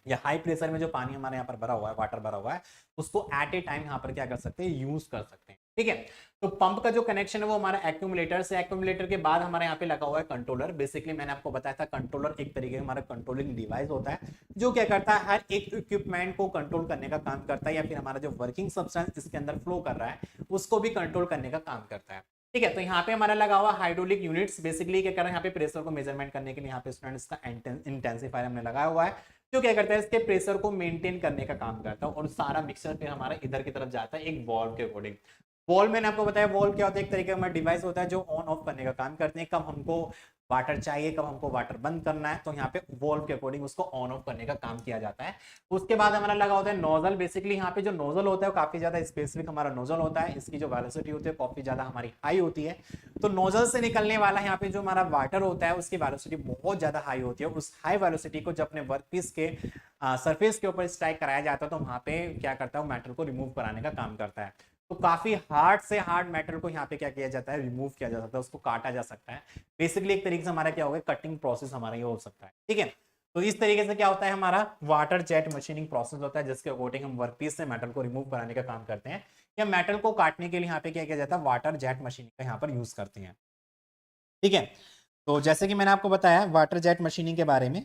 या हाई प्रेशर में जो पानी हमारे यहाँ पर भरा हुआ है, वाटर भरा हुआ है, उसको एट ए टाइम यहाँ पर क्या कर सकते हैं, यूज कर सकते हैं। ठीक है, तो पंप का जो कनेक्शन है वो हमारा एक्यूमुलेटर से, एक्यूमुलेटर के बाद हमारे यहाँ पे लगा हुआ है कंट्रोलर। बेसिकली मैंने आपको बताया था कंट्रोलर एक तरीके का हमारा कंट्रोलिंग डिवाइस होता है, जो क्या करता है, हर एक इक्विपमेंट को कंट्रोल करने का काम करता है, या फिर हमारा जो वर्किंग सब्सटेंस इसके अंदर फ्लो कर रहा है उसको भी कंट्रोल करने का काम करता है। ठीक है, तो यहाँ पे हमारा लगा हुआ हाइड्रोलिक यूनिट्स, बेसिकली क्या कर रहे हैं, यहाँ पे प्रेशर को मेजरमेंट करने के लिए यहाँ पे स्टूडेंट्स का इंटेंसिफायर हमने लगाया हुआ है, जो क्या करता है, इसके प्रेशर को मेंटेन करने का काम करता है, और सारा मिक्सर फिर हमारा इधर की तरफ जाता है एक वॉल्व के अकॉर्डिंग। वॉल्व मैंने आपको बताया, वॉल्व क्या होता है, एक तरीके का डिवाइस होता है जो ऑन ऑफ करने का काम करते हैं, कब हमको वाटर चाहिए, कब हमको वाटर बंद करना है, तो यहाँ पे वॉल्व के अकॉर्डिंग उसको ऑन ऑफ करने का काम किया जाता है। उसके बाद हमारा लगा होता है नोजल। बेसिकली यहाँ पे जो नोजल होता है वो काफी ज्यादा स्पेसिफिक हमारा नोजल होता है, इसकी जो वेलोसिटी होती है काफी ज्यादा हमारी हाई होती है, तो नोजल से निकलने वाला यहाँ पे जो हमारा वाटर होता है उसकी वेलोसिटी बहुत ज्यादा हाई होती है। उस हाई वेलोसिटी को जब अपने वर्कपीस के सरफेस के ऊपर स्ट्राइक कराया जाता है तो वहां पे क्या करता है, मेटल को रिमूव कराने का काम करता है। तो काफी हार्ड से हार्ड मेटल को यहाँ पे क्या किया जाता है, रिमूव किया जा सकता है, उसको काटा जा सकता है। बेसिकली एक तरीके से हमारा क्या होगा, कटिंग प्रोसेस हमारा ये हो सकता है। ठीक है, तो इस तरीके से क्या होता है, हमारा वाटर जेट मशीनिंग प्रोसेस होता है, जिसके अकॉर्डिंग हम वर्कपीस से मेटल को रिमूव कराने का काम करते हैं, या मेटल को काटने के लिए यहाँ पे क्या किया जाता है, वाटर जेट मशीनिंग का यहाँ पर यूज करते हैं। ठीक है, तो जैसे कि मैंने आपको बताया वाटर जेट मशीनिंग के बारे में,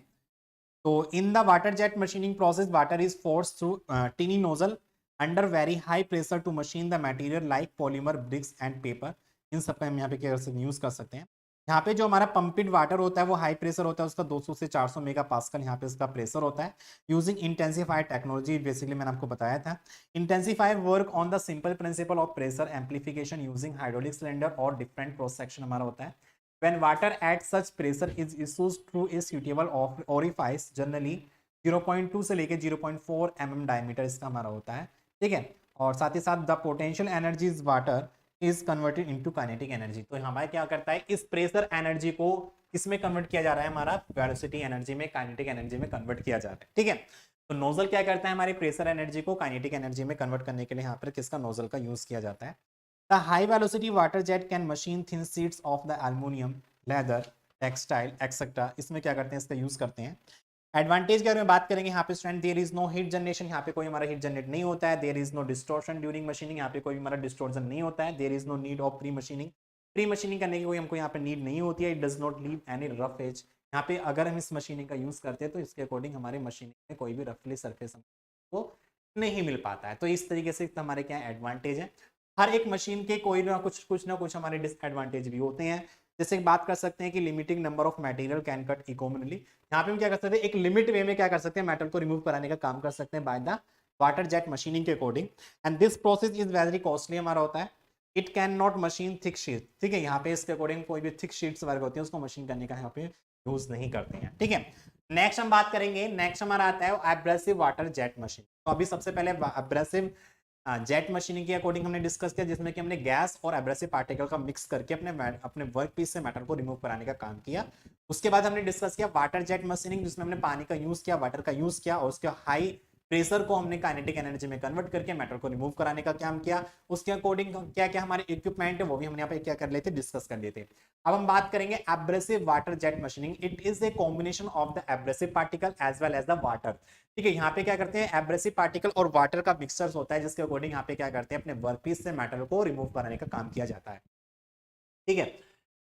तो in the water jet machining process water is force through tiny nozzle under very high pressure to machine the material like polymer, bricks and paper. इन सब का हम यहाँ पे क्या कर सकते हैं, यूज कर सकते हैं। यहाँ पे जो हमारा पंपिड वाटर होता है वो हाई प्रेशर होता है, उसका 200 से 400 मेगा पास्कल यहाँ पे उसका प्रेशर होता है। यूजिंग इंटेंसिफाइड टेक्नोलॉजी, बेसिकली मैंने आपको बताया था, intensifier work on the simple principle of pressure amplification using hydraulic cylinder और डिफरेंट क्रॉस सेक्शन हमारा होता है। When water at such pressure is issued through a suitable orifice, generally 0.2 से लेके 0.4 mm डायमीटर इसका हमारा होता है। ठीक है, और साथ ही साथ the potential energy is water is converted into kinetic energy. तो हमारा क्या करता है, इस प्रेशर एनर्जी को किसमें कन्वर्ट किया जा रहा है, हमारा वेलोसिटी एनर्जी में, काइनेटिक एनर्जी में कन्वर्ट किया जा रहा है। ठीक है, तो नोजल क्या करता है, हमारी प्रेशर एनर्जी को काइनेटिक एनर्जी में कन्वर्ट करने के लिए यहाँ पर किसका, नोजल का यूज किया जाता है। The high velocity water jet can machine thin sheets of the aluminum, leather, textile, etc. इसमें क्या करते हैं, इसका यूज करते हैं। एडवांटेज के बारे में बात करेंगे यहाँ पे student, there is no heat generation, यहाँ पे कोई हमारा हीट जनरेट नहीं होता है। There is no distortion during machining, यहाँ पे कोई हमारा डिस्टॉर्शन नहीं होता है। There is no need of pre machining, pre machining करने की कोई हमको यहाँ पे नीड नहीं होती है। It does not leave any rough edge, यहाँ पे अगर हम इस मशीनिंग का यूज करते हैं तो इसके अकॉर्डिंग हमारे मशीनिंग में कोई भी रफली सरफेस को नहीं मिल पाता है। तो इस तरीके से हमारे क्या एडवांटेज है। हर एक मशीन के कोई ना कुछ हमारे डिसएडवांटेज भी होते हैं। जैसे बात कर सकते हैं कि limiting number of material can cut economically, यहाँ पे हम क्या कर सकते हैं, एक लिमिट वे में क्या कर सकते हैं, मेटल को रिमूव कराने का काम कर सकते हैं by the water jet machining के according. And this process is very costly हमारा होता है। It can not machine thick sheet, ठीक है, यहाँ पे इसके अकॉर्डिंग कोई भी थिक शीट्स वर्क होती है उसको मशीन करने का यहाँ पे यूज नहीं करते हैं। ठीक है, नेक्स्ट हम बात करेंगे, नेक्स्ट हमारा आता है एब्रेसिव वाटर जेट मशीन। तो अभी सबसे पहले एब्रेसिव जेट मशीनिंग के अकॉर्डिंग हमने डिस्कस किया, जिसमें कि हमने गैस और एब्रेसिव पार्टिकल का मिक्स करके अपने वर्क पीस से मेटल को रिमूव कराने का काम किया। उसके बाद हमने डिस्कस किया वाटर जेट मशीनिंग, जिसमें हमने पानी का यूज किया, वाटर का यूज किया, और उसके हाई प्रेशर को हमने काइनेटिक एनर्जी में कन्वर्ट करके मेटल को रिमूव कराने का काम किया। उसके अकॉर्डिंग क्या क्या हमारे इक्विपमेंट है वो भी हमने यहाँ पे क्या कर लेते, डिस्कस कर लेते। अब हम बात करेंगे abrasive water jet machining. It is a combination of the abrasive particle as well as the water. ठीक है, यहाँ पे क्या करते हैं, एब्रेसिव पार्टिकल और वाटर का मिक्सचर होता है, जिसके अकॉर्डिंग यहाँ पे क्या करते हैं, अपने वर्कपीस से मेटल को रिमूव कराने का काम किया जाता है। ठीक है,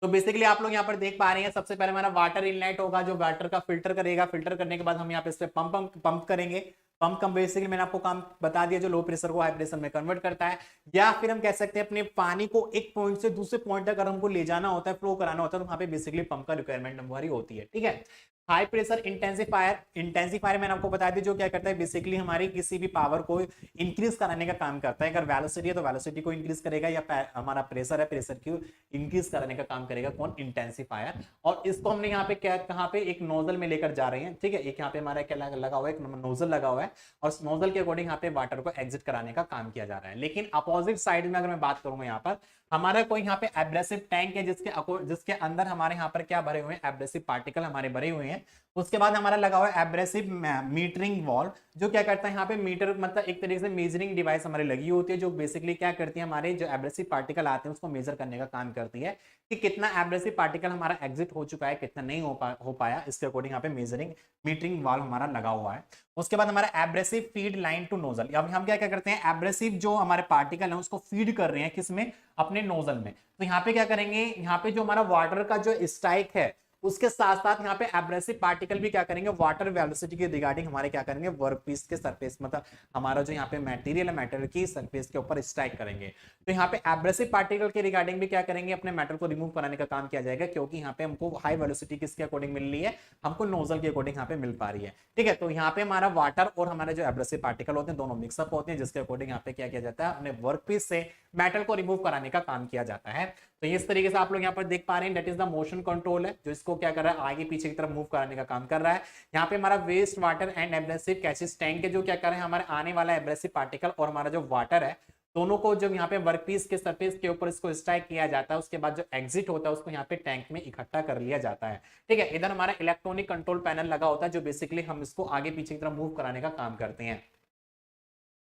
तो बेसिकली आप लोग यहाँ पर देख पा रहे हैं, सबसे पहले हमारा वाटर इनलेट होगा जो वाटर का फिल्टर करेगा। फिल्टर करने के बाद हम यहाँ पे इस पे पंप करेंगे। पंप कम बेसिकली मैंने आपको काम बता दिया, जो लो प्रेशर को हाई प्रेशर में कन्वर्ट करता है। या फिर हम कह सकते हैं अपने पानी को एक पॉइंट से दूसरे पॉइंट तक अगर हमको ले जाना होता है, फ्लो कराना होता है, तो वहां पे बेसिकली पंप का रिक्वायरमेंट हमारी होती है। ठीक है, हाई प्रेशर इंटेंसिफायर मैंने आपको बता दी, जो क्या करता है, बेसिकली हमारी किसी भी पावर को इंक्रीज कराने का काम करता है। अगर वेलोसिटी है तो वेलोसिटी को इंक्रीज करेगा, या हमारा प्रेशर है प्रेशर को इंक्रीज कराने का काम करेगा कौन, इंटेंसिफायर। और इसको हमने यहाँ पे क्या, कहाँ पे, एक नोजल में लेकर जा रहे हैं। ठीक है, एक यहाँ पे हमारा क्या लगा हुआ है, एक नोजल लगा हुआ है, और उस नोजल के अकॉर्डिंग यहाँ पे वाटर को एग्जिट कराने का काम किया जा रहा है। लेकिन अपोजिट साइड में अगर मैं बात करूंगा, यहाँ पर हमारा कोई यहाँ पे एब्रेसिव टैंक है जिसके अंदर हमारे यहाँ पर क्या भरे हुए हैं, एब्रेसिव पार्टिकल हमारे भरे हुए हैं। उसके बाद हमारा लगा हुआ है एब्रेसिव मीटरिंग वॉल्व, जो क्या करता है यहाँ पे मीटर, मतलब एक तरीके से मेजरिंग डिवाइस हमारी लगी होती है, जो बेसिकली क्या करती है, हमारे जो एब्रेसिव पार्टिकल आते हैं उसको मेजर करने का काम करती है कि कितना एब्रेसिव पार्टिकल हमारा एग्जिट हो चुका है, कितना नहीं हो पाया, इसके अकॉर्डिंग यहाँ पे मीटरिंग वाल्व हमारा लगा हुआ है। उसके बाद हमारा abrasive feed line to nozzle, अब हम क्या क्या करते हैं, एब्रेसिव जो हमारे पार्टिकल है उसको फीड कर रहे हैं किसमें, अपने नोजल में। तो यहाँ पे क्या करेंगे, यहाँ पे जो हमारा वाटर का जो स्ट्राइक है उसके साथ साथ यहाँ पे एब्रेसिव पार्टिकल भी क्या करेंगे, वाटर वेलोसिटी के रिगार्डिंग हमारे क्या करेंगे, वर्कपीस के सरफेस, मतलब हमारा जो यहाँ पे मटेरियल है मेटल की सरफेस के ऊपर स्ट्राइक करेंगे। तो यहाँ पे एब्रेसिव पार्टिकल के रिगार्डिंग भी क्या करेंगे, अपने मेटल को रिमूव कराने का काम किया जाएगा, क्योंकि यहाँ पे हमको हाई वेलोसिटी किसके अकॉर्डिंग मिल रही है, हमको नोजल के अकॉर्डिंग यहाँ पे मिल पा रही है। ठीक है, तो यहाँ पे हमारा वाटर और हमारे जो एब्रेसिव पार्टिकल होते हैं दोनों मिक्सअप होते हैं, जिसके अकॉर्डिंग यहाँ पे क्या किया जाता है, अपने वर्कपीस से मेटल को रिमूव कराने का काम किया जाता है। तो इस तरीके से आप लोग यहाँ पर देख पा रहे हैं, that is the motion control है, जो इसको क्या कर रहा है, आगे पीछे की तरफ मूव कराने का काम कर रहा है। यहाँ पे हमारा waste water and abrasive catches tank है, जो क्या कर रहे हैं, हमारे आने वाला एब्रेसिव पार्टिकल और हमारा जो वाटर है दोनों को जब यहाँ पे वर्कपीस के सरफेस के ऊपर इसको स्ट्राइक किया जाता है, उसके बाद जो एग्जिट होता है उसको यहाँ पे टैंक में इकट्ठा कर लिया जाता है। ठीक है, इधर हमारा इलेक्ट्रॉनिक कंट्रोल पैनल लगा होता है, जो बेसिकली हम इसको आगे पीछे की तरफ मूव कराने का काम करते हैं।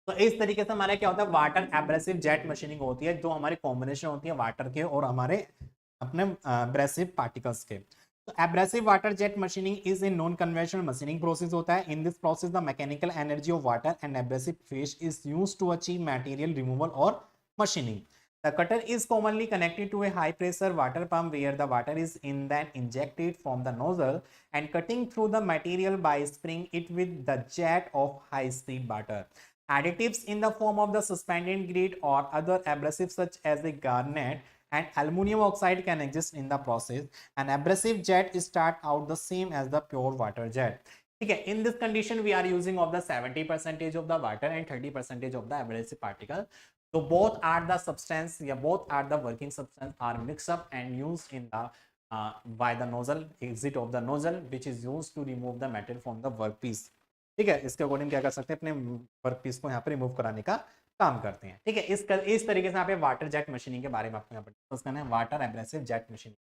तो इस तरीके से हमारा क्या होता है, वाटर एब्रेसिव जेट मशीनिंग होती है, जो हमारी कॉम्बिनेशन होती है वाटर के और हमारे अपने एब्रेसिव पार्टिकल्स के। तो abrasive water jet machining is a non conventional machining process होता है। In this process the mechanical energy of water and abrasive phase is used to achieve material removal और machining. The cutter is commonly connected to a high pressure water pump where the water is then injected from the nozzle and cutting through the material by spraying it with the jet of high speed water. Additives in the form of the suspended grit or other abrasives such as the garnet and aluminum oxide can exist in the process. An abrasive jet start out the same as the pure water jet. ठीक है, in this condition we are using of the 70% of the water and 30% of the abrasive particle. So both are the substance, yeah, both are the working substance are mixed up and used in the by the nozzle, exit of the nozzle, which is used to remove the metal from the workpiece. ठीक है, इसके अकॉर्डिंग क्या कर सकते हैं, अपने वर्कपीस को यहाँ पे रिमूव कराने का काम करते हैं। ठीक है, इस तरीके से यहाँ पे वाटर जेट मशीनिंग के बारे में आपको यहाँ पर डिस्कस करना है, water abrasive jet machining.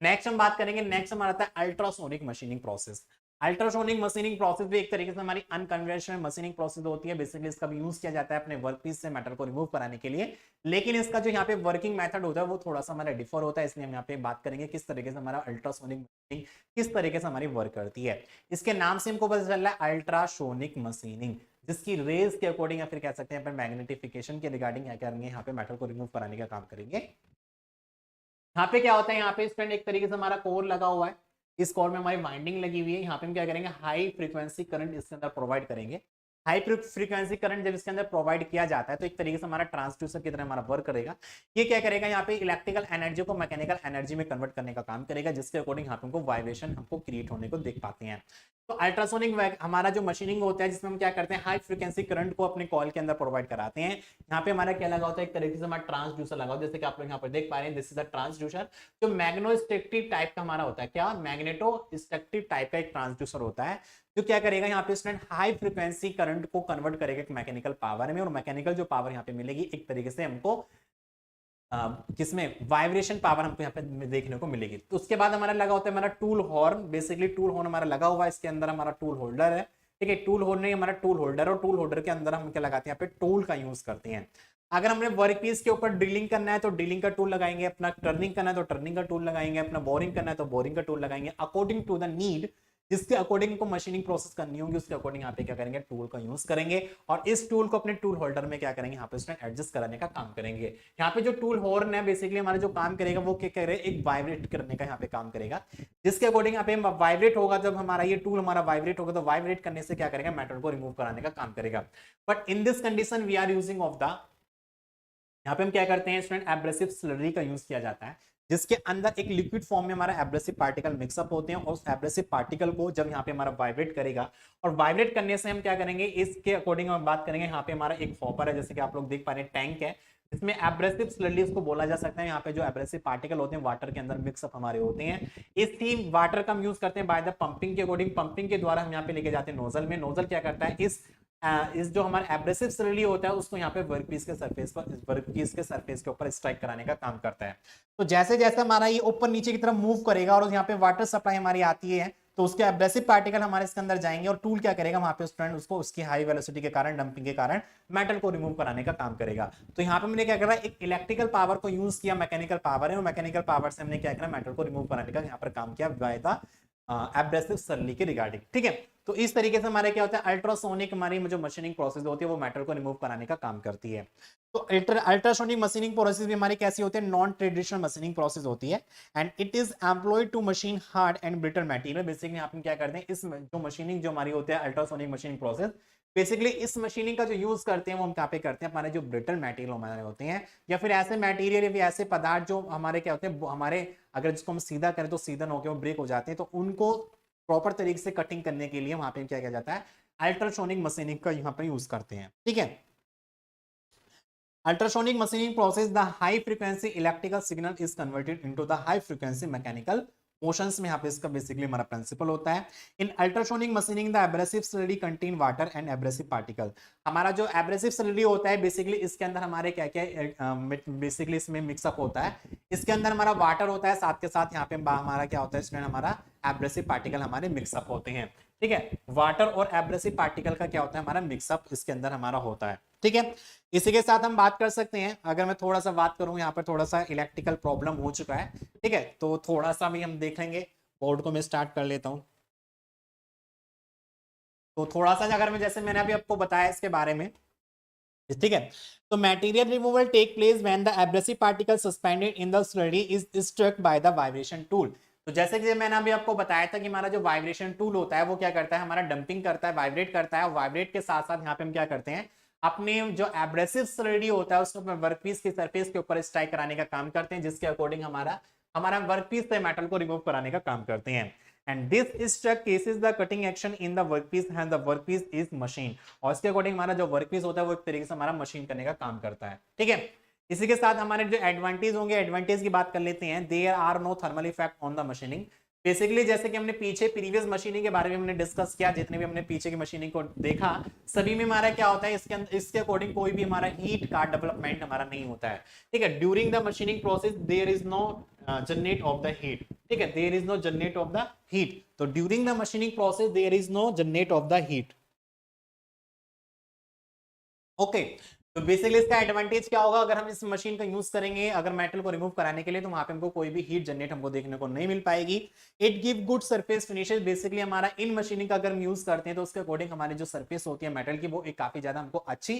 Next हम बात करेंगे, नेक्स्ट हमारा आता है ultrasonic machining process. Ultrasonic machining process भी एक तरीके से हमारी अनकन्वेंशनल मशीनिंग प्रोसेस होती है। बेसिकली इसका भी यूज किया जाता है अपने वर्कपीस से मेटल को रिमूव कराने के लिए, लेकिन इसका जो यहाँ पे वर्किंग मेथड होता है वो थोड़ा सा हमारा डिफर होता है, इसलिए हम यहाँ पे बात करेंगे किस तरीके से हमारा अल्ट्रासोनिक मशीनिंग किस तरीके से हमारी वर्क करती है। इसके नाम से हमको पता चल रहा है अल्ट्रासोनिक मशीनिंग, जिसकी रेज के अकॉर्डिंग या फिर कह सकते हैं अपन मैग्नेटिफिकेशन के रिगार्डिंग क्या करेंगे, यहाँ पे मेटल को रिमूव कराने का काम करेंगे। यहाँ पे क्या होता है, यहाँ पे स्टूडेंट एक तरीके से हमारा कोर लगा हुआ है, इस कोर में हमारी वाइंडिंग लगी हुई है। यहाँ पे हम क्या करेंगे, हाई फ्रीक्वेंसी करंट इसके अंदर प्रोवाइड करेंगे। हाई फ्रीक्वेंसी करंट जब इसके अंदर प्रोवाइड किया जाता है तो एक तरीके से हमारा ट्रांसड्यूसर की तरह हमारा वर्क करेगा। ये क्या करेगा, यहाँ पे इलेक्ट्रिकल एनर्जी को मैकेनिकल एनर्जी में कन्वर्ट करने का काम करेगा, जिसके अकॉर्डिंग यहाँ पे हमको वाइब्रेशन हमको क्रिएट होने को देख पाते हैं। तो अल्ट्रासोनिक हमारा जो मशीनिंग होता है, जिसमें हम क्या करते हैं, हाई फ्रीक्वेंसी करंट को अपने कॉइल के अंदर प्रोवाइड कराते हैं। यहाँ पे हमारा क्या लगा होता है, एक तरीके से हमारा ट्रांसड्यूसर लगा होता है, जैसे कि आप लोग यहाँ पर देख पा रहे हैं, दिस इज अ ट्रांसड्यूसर, जो मैग्नेटोस्ट्रक्टिव टाइप का हमारा होता है। क्या मैग्नेटोस्ट्रक्टिव टाइप का एक ट्रांसड्यूसर होता है, जो क्या करेगा, यहाँ पे स्टूडेंट हाई फ्रीक्वेंसी करंट को कन्वर्ट करेगा एक मैकेनिकल पावर में, और मैकेनिकल जो पावर यहाँ पे मिलेगी एक तरीके से हमको किसमें, वाइब्रेशन पावर हमको यहाँ पे देखने को मिलेगी। तो उसके बाद हमारा लगा होता है हमारा tool horn. Basically tool horn हमारा लगा हुआ है, इसके अंदर हमारा टूल होल्डर है। ठीक है, टूल हॉर्न नहीं, हमारा टूल होल्डर, और टूल होल्डर के अंदर हम क्या लगाते हैं, यहाँ पे टूल का यूज करते हैं। अगर हमने वर्कपीस के ऊपर ड्रिलिंग करना है तो ड्रिलिंग का टूल लगाएंगे, अपना टर्निंग करना है तो टर्निंग का टूल लगाएंगे, अपना बोरिंग करना है तो बोरिंग का टूल लगाएंगे, अकॉर्डिंग टू द नीड, जिसके अकॉर्डिंग को मशीनिंग प्रोसेस करनी होगी उसके अकॉर्डिंग यहाँ पे क्या करेंगे, टूल का यूज करेंगे, और इस टूल को अपने टूल होल्डर में क्या करेंगे, यहाँ पे उसमें एडजस्ट कराने का काम करेंगे। यहाँ पे जो टूल हॉर्न है बेसिकली हमारा जो काम करेगा वो क्या करेगा, एक वाइब्रेट करने का यहाँ पे काम करेगा, जिसके अकॉर्डिंग यहाँ पे वाइब्रेट होगा। जब हमारा ये टूल हमारा वाइब्रेट होगा तो वाइब्रेट करने से क्या करेगा, मेटल को रिमूव कराने का काम करेगा। But in this condition we are using of the, यहाँ पे हम क्या करते हैं स्टूडेंट, एब्रेसिव स्लरी का यूज किया जाता है, जिसके अंदर एक लिक्विड फॉर्म में हमारा एब्रेसिव पार्टिकल मिक्सअप होते हैं, और उस एब्रेसिव पार्टिकल को जब यहाँ पे हमारा वाइब्रेट करेगा, और वाइब्रेट करने से हम क्या करेंगे, इसके अकॉर्डिंग हम बात करेंगे। यहाँ पे हमारा एक हॉपर है, जैसे कि आप लोग देख पा रहे हैं, टैंक है, इसमें एब्रेसिव स्लरी इसको बोला जा सकता है। यहाँ पे जो एब्रेसिव पार्टिकल होते हैं वाटर के अंदर मिक्सअप हमारे होते हैं। इस वाटर का हम यूज करते हैं बाय द पंपिंग के अकॉर्डिंग, पंपिंग के द्वारा हम यहाँ पे लेके जाते हैं नोजल में। नोजल क्या करता है, इस इस जो हमारा एब्रेसिव स्लरी होता है उसको यहाँ पे वर्कपीस के सरफेस पर, वर्कपीस के सरफेस के ऊपर स्ट्राइक कराने का काम करता है। तो जैसे जैसे हमारा ये ऊपर नीचे की तरफ मूव करेगा और यहाँ पे वाटर सप्लाई हमारी आती है, तो उसके एब्रेसिव पार्टिकल हमारे इसके अंदर जाएंगे और टूल क्या करेगा वहां पे स्टूडेंट उसको उसकी हाई वेलोसिटी के कारण, डंपिंग के कारण मेटल को रिमूव कराने का काम करेगा। तो यहाँ पे मैंने क्या करा, एक इलेक्ट्रिकल पावर को यूज किया, मैकेनिकल पावर है, और मैकेनिकल पावर से हमने क्या करा, मेटल को रिमूव कराने का यहाँ पर काम किया बाय द एब्रेसिव स्लरी के रिगार्डिंग। ठीक है, तो इस तरीके से हमारे क्या होता है, अल्ट्रासोनिक हमारी जो मशीनिंग प्रोसेस होती है वो मेटल को रिमूव कराने का काम करती है। तो अल्ट्रासोनिक मशीनिंग प्रोसेस भी हमारी कैसी होती है, नॉन ट्रेडिशनल मशीनिंग प्रोसेस होती है, and it is employed to machine hard and brittle material. Basically आप क्या करते हैं, इस जो मशीनिंग जो हमारी होती है अल्ट्रासोनिक मशीनिंग प्रोसेस, बेसिकली इस मशीनिंग का जो यूज करते हैं वो हम कहाँ पे करते हैं, हमारे जो ब्रिटल मटेरियल हमारे होते हैं, या फिर ऐसे मटेरियल या फिर ऐसे पदार्थ जो हमारे क्या होते हैं, हमारे अगर जिसको हम सीधा करें तो सीधा होकर वो ब्रेक हो जाते हैं, तो उनको प्रॉपर तरीके से कटिंग करने के लिए वहां पे क्या किया जाता है, अल्ट्रासोनिक मशीनिंग का यहाँ पे यूज करते हैं। ठीक है, ultrasonic machining process, the high frequency electrical signal is converted into the high frequency mechanical motions में यहाँ पे इसका बेसिकली हमारा प्रिंसिपल होता है। In ultrasonic machining the abrasive slurry contain water and abrasive particle. हमारा जो एब्रेसिव स्लरी होता है बेसिकली इसके अंदर हमारे क्या क्या बेसिकली इसमें मिक्सअप होता है, इसके अंदर हमारा वाटर होता है, साथ के साथ यहाँ पे हमारा क्या होता है इसमें हमारा एब्रेसिव पार्टिकल हमारे मिक्सअप होते हैं। ठीक है, वाटर और एब्रेसिव पार्टिकल का क्या होता है, हमारा मिक्सअप इसके अंदर हमारा होता है। ठीक है, इसी के साथ हम बात कर सकते हैं, अगर मैं थोड़ा सा बात करूं, यहाँ पर थोड़ा सा इलेक्ट्रिकल प्रॉब्लम हो चुका है। ठीक है, तो थोड़ा सा भी हम देख लेंगे, बोर्ड को मैं स्टार्ट कर लेता हूं। तो थोड़ा सा अगर मैं, जैसे मैंने अभी आपको बताया इसके बारे में, ठीक है, तो material removal take place when the abrasive particle suspended in the slurry is struck by the vibration tool. तो जैसे कि मैंने अभी आपको बताया था कि हमारा जो वाइब्रेशन टूल होता है वो क्या करता है, हमारा डंपिंग करता है, वाइब्रेट करता है, और वाइब्रेट के साथ साथ यहाँ पे हम क्या करते हैं, अपने जो एब्रेसिव स्लरी होता है उसको वर्कपीस की सरफेस के ऊपर स्ट्राइक कराने का काम करते हैं, जिसके अकॉर्डिंग हमारा हमारा वर्कपीस से मेटल को रिमूव कराने का काम करते हैं। And this struck causes the cutting action in the workpiece and the workpiece is machine. और इसके अकॉर्डिंग हमारा जो वर्कपीस होता है वो एक तरीके से हमारा मशीन करने का काम करता है। ठीक है, इसी के साथ हमारे जो एडवांटेज होंगे, एडवांटेज की बात कर लेते हैं। There are no thermal effect on the machining. Basically जैसे कि हमने पीछे प्रीवियस मशीनिंग के बारे में हमने डिस्कस किया, जितने भी हमने पीछे की मशीनिंग को देखा सभी में हमारा क्या होता है, इसके अंदर इसके अकॉर्डिंग कोई भी हमारा हीट का डेवलपमेंट हमारा नहीं होता है। ठीक है, during the machining process there is no generate of the heat. ठीक है, there is no generate of the heat. तो during the machining process there is no generate of the heat. Okay, तो बेसिकली इसका एडवांटेज क्या होगा, अगर हम इस मशीन का यूज करेंगे अगर मेटल को रिमूव कराने के लिए, तो वहां पे हमको कोई भी हीट जनरेट हमको देखने को नहीं मिल पाएगी। It give good surface finishes. Basically हमारा इन मशीनिंग का अगर हम यूज करते हैं तो उसके अकॉर्डिंग हमारी जो सरफेस होती है मेटल की वो एक काफी ज्यादा हमको अच्छी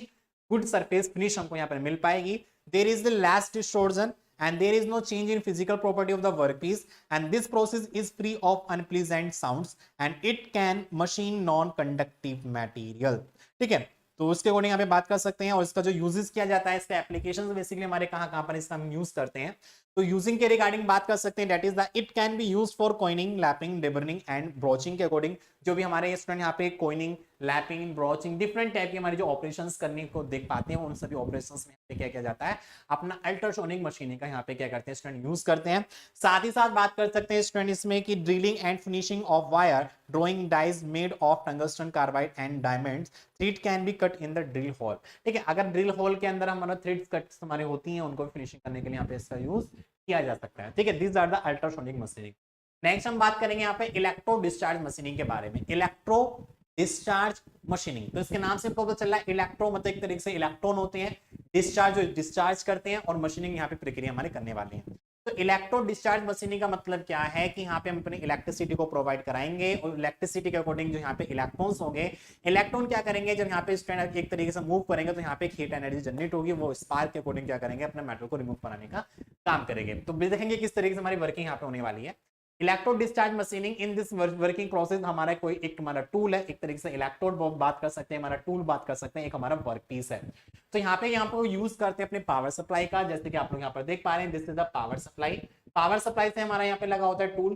गुड सरफेस फिनिश हमको यहाँ पर मिल पाएगी। There is the less distortion and there is no change in physical property of the workpiece, and this process is free of unpleasant sounds and it can machine non-conductive material। ठीक है, तो उसके अकॉर्डिंग यहाँ पे बात कर सकते हैं। और इसका जो यूजेस किया जाता है, इसका एप्लीकेशंस बेसिकली हमारे कहाँ पर इसका हम यूज करते हैं, तो यूजिंग के रिगार्डिंग बात कर सकते हैं। That is the it can be used for coining, lapping, deburring and broaching के अकॉर्डिंग। जो भी हमारे स्टूडेंट यहाँ पे coining, lapping, broaching, different type की हमारी जो ऑपरेशंस करने को देख पाते हैं, उन सभी ऑपरेशंस में क्या किया जाता है, अपना अल्ट्रासोनिक मशीनिंग का यहाँ पे क्या करते हैं स्टूडेंट यूज करते हैं। साथ ही साथ बात कर सकते हैं स्टूडेंट इसमें कि drilling and finishing of wire, drawing dies made of tungsten carbide and diamonds, thread can be cut in the drill hole. ठीक है, अगर ड्रिल होल के अंदर हमारा थ्रेड्स कट हमारे होती हैं, उनको फिनिशिंग करने के लिए यहाँ पे इसका यूज किया जा सकता है। ठीक है, this are the ultrasonic machining. Next हम बात करेंगे यहाँ पे इलेक्ट्रो डिस्चार्ज मशीनिंग के बारे में। इलेक्ट्रो डिस्चार्ज मशीनिंग, तो इसके नाम से पता चल रहा है इलेक्ट्रो मतलब एक तरीके से इलेक्ट्रॉन होते हैं, डिस्चार्ज जो डिस्चार्ज करते हैं, और मशीनिंग यहाँ पे प्रक्रिया हमारे करने वाले हैं। तो इलेक्ट्रो डिस्चार्ज मशीनिंग का मतलब क्या है कि यहाँ पे हम अपनी इलेक्ट्रिसिटी को प्रोवाइड कराएंगे, और इलेक्ट्रिसिटी के अकॉर्डिंग जो यहाँ पे इलेक्ट्रॉन्स होंगे, इलेक्ट्रॉन क्या करेंगे, जब यहाँ पे स्ट्रैंड एक तरीके से मूव करेंगे तो यहाँ पे हीट एनर्जी जनरेट होगी, वो स्पार्क के अकॉर्डिंग क्या करेंगे, अपने मेटल को रिमूव कराने का काम करेंगे। तो देखेंगे किस तरीके से हमारी वर्किंग यहाँ पे होने वाली है। Electro discharge machining in this working process, हमारा कोई एक हमारा टूल है, एक तरीके से इलेक्ट्रोड बात कर सकते हैं, हमारा टूल बात कर सकते हैं, एक हमारा वर्क पीस है। तो यहाँ पे यूज करते हैं अपने पावर सप्लाई का, जैसे कि आप लोग यहाँ पर देख पा रहे हैं, this is the power supply. Power supply से हमारा यहाँ पे लगा होता है टूल,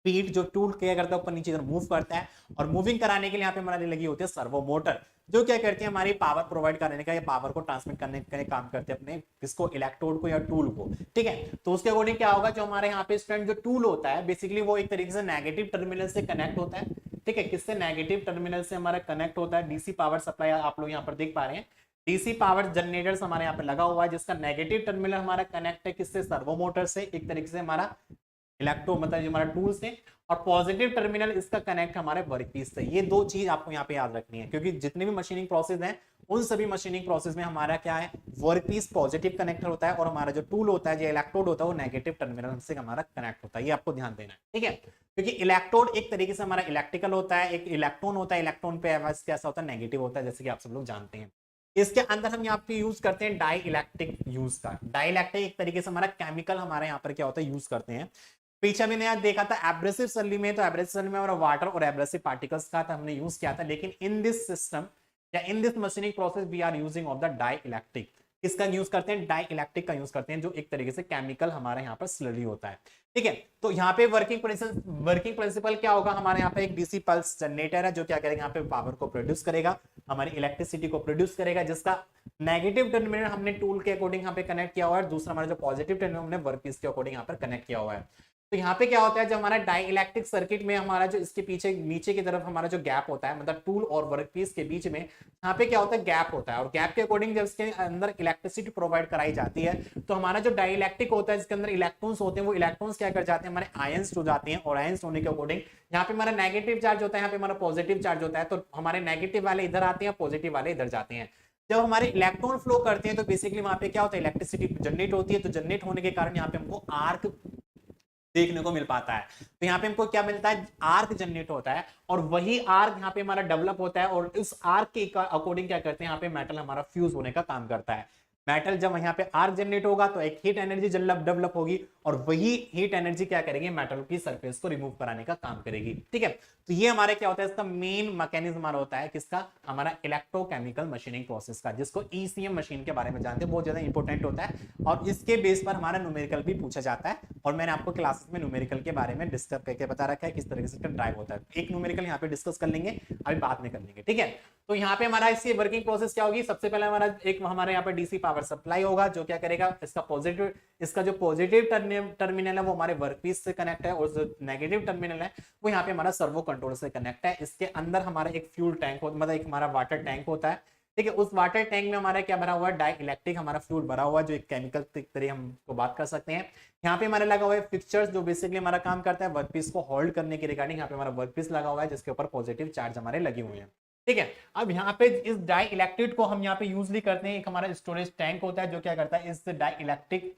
फीड, जो टूल क्या करता है ऊपर नीचे मूव करता है, और मूविंग कराने के लिए यहाँ पे हमारी लगी होती है सर्वो मोटर, जो क्या करती है हमारी पावर प्रोवाइड करने का या पावर को ट्रांसमिट करने का काम करते हैं अपने किसको, इलेक्ट्रोड को या टूल को। ठीक है, तो उसके अकॉर्डिंग क्या होगा, जो हमारे यहाँ पे स्टूडेंट जो टूल होता है बेसिकली वो एक तरीके से नेगेटिव टर्मिनल से कनेक्ट होता है, ठीक है, किससे, नेगेटिव टर्मिनल से हमारा कनेक्ट होता है। डीसी पावर सप्लाई आप लोग यहाँ पर देख पा रहे हैं, डीसी पावर जनरेटर्स हमारे यहाँ पे लगा हुआ है, जिसका नेगेटिव टर्मिनल हमारा कनेक्ट है किससे, सर्वो मोटर से, एक तरीके से हमारा इलेक्ट्रो मतलब जो हमारा टूल से, और पॉजिटिव टर्मिनल इसका कनेक्ट हमारे वर्कपीस से। ये दो चीज आपको यहाँ पे याद रखनी है, क्योंकि जितने भी मशीनिंग प्रोसेस हैं उन सभी मशीनिंग प्रोसेस में हमारा क्या है, वर्कपीस पॉजिटिव कनेक्टर होता है और हमारा जो टूल होता है, जो इलेक्ट्रोड होता है, वो नेगेटिव टर्मिनल से हमारा कनेक्ट होता है। ये आपको ध्यान देना है, ठीक है, क्योंकि इलेक्ट्रोड एक तरीके से हमारा इलेक्ट्रिकल होता है, एक इलेक्ट्रॉन होता है, इलेक्ट्रॉन पे कैसा होता है, नेगेटिव होता है, जैसे कि आप सब लोग जानते हैं। इसके अंदर हम यहाँ पे यूज करते हैं डाई इलेक्ट्रिक यूज का। डाई इलेक्ट्रिक एक तरीके से हमारा केमिकल हमारे यहाँ पर क्या होता है, यूज करते हैं। पीछे मैंने यहाँ देखा था एब्रेसिव सल्ली में, तो एब्रेसिव सल्ली में हमारा वाटर और एब्रेसिव पार्टिकल्स का था, हमने यूज किया था। लेकिन इन दिस सिस्टम या in this machining process we are using of the dielectric. किसका यूज करते हैं, डाई इलेक्ट्रिक का यूज करते हैं, जो एक तरीके से केमिकल हमारे यहाँ पर स्लरी होता है, ठीक है। तो यहाँ पे वर्किंग प्रिंसिपल क्या होगा, हमारे यहाँ पे एक डीसी पल्स जनरेटर है, जो क्या करेगा, यहाँ पे पावर को प्रोड्यूस करेगा, हमारी इलेक्ट्रिसिटी को प्रोड्यूस करेगा, जिसका नेगेटिव टर्मिनल हमने टूल के अकॉर्डिंग यहाँ पे कनेक्ट किया हुआ है, दूसरा हमारा जो पॉजिटिव टर्मिनल हमने वर्कपीस के अकॉर्डिंग यहाँ पर कनेक्ट किया हुआ है। तो यहाँ पे क्या होता है, जब हमारा डाई इलेक्ट्रिक सर्किट में हमारा जो इसके पीछे नीचे की तरफ हमारा जो गैप होता है, मतलब टूल और वर्कपीस के बीच में, यहाँ पे क्या होता है, गैप होता है, और गैप के अकॉर्डिंग जब इसके अंदर इलेक्ट्रिसिटी प्रोवाइड कराई जाती है, तो हमारा जो डाई इलेक्ट्रिक होता है, जिसके अंदर इलेक्ट्रॉन्स होते हैं, वो इलेक्ट्रॉन्स क्या कर जाते हैं, हमारे आयंस हो जाते हैं, और आयंस होने के अकॉर्डिंग यहाँ पे हमारा नेगेटिव चार्ज होता है, यहाँ पे हमारा पॉजिटिव चार्ज होता है, तो हमारे नेगेटिव वाले इधर आते हैं, पॉजिटिव वाले इधर जाते हैं। जब हमारे इलेक्ट्रॉन फ्लो करते हैं, तो बेसिकली वहां पे क्या होता है, इलेक्ट्रिसिटी जनरेट होती है, तो जनरेट होने के कारण यहाँ पे हमको आर्क देखने को मिल पाता है। तो यहाँ पे हमको क्या मिलता है, आर्क जनरेट होता है, और वही आर्क यहाँ पे हमारा डेवलप होता है, और उस आर्क के अकॉर्डिंग क्या करते हैं, यहाँ पे मेटल हमारा फ्यूज होने का काम करता है। मेटल जब यहाँ पे आर्क जनरेट होगा, तो एक हीट एनर्जी डेवलप होगी, और वही हीट एनर्जी क्या करेगी, मेटल की सरफेस को रिमूव कराने का काम करेगी, ठीक है। तो ये हमारे क्या होता है, इसका मेन मैकेनिज्म हमारा होता है किसका, हमारा इलेक्ट्रोकेमिकल मशीनिंग प्रोसेस का, जिसको ईसीएम मशीन के बारे में जानते हैं, बहुत ज्यादा इंपॉर्टेंट होता है, और इसके बेस पर हमारा न्यूमेरिकल भी पूछा जाता है, और मैंने आपको क्लासेस में न्यूमेरिकल के बारे में डिस्कस करके बता रखा है किस तरीके से ड्राइव होता है। एक न्यूमेरिकल यहाँ पे डिस्कस कर लेंगे, अभी बाद में कर लेंगे, ठीक है। तो यहाँ पे हमारा इसकी वर्किंग प्रोसेस क्या होगी, सबसे पहले हमारा एक हमारे यहाँ पे डीसी पावर सप्लाई होगा, जो क्या करेगा, इसका जो पॉजिटिव टर्मिनल है वो हमारे वर्कपीस से कनेक्ट है, और जो नेगेटिव टर्मिनल है वो यहाँ पे हमारा सर्वो कंट्रोल से कनेक्ट है। इसके अंदर हमारा एक फ्यूल टैंक मतलब एक हमारा वाटर टैंक होता है, ठीक है। उस वाटर टैंक में हमारा क्या भरा हुआ है, डाई इलेक्ट्रिक हमारा फ्लूइड भरा हुआ है, जो एक केमिकल की तरह हमको बात कर सकते हैं। यहाँ पे हमारे लगा हुआ है फिक्सचर्स, जो बेसिकली हमारा काम करता है वर्कपीस को होल्ड करने के रिगार्डिंग। यहाँ पे हमारा वर्कपीस लगा हुआ है, जिसके ऊपर पॉजिटिव चार्ज हमारे लगे हुए हैं, ठीक है। अब यहाँ पे इस डाई इलेक्ट्रिक को हम यहाँ पे यूजली करते हैं, एक हमारा स्टोरेज टैंक होता है, जो क्या करता है, इस डाई इलेक्ट्रिक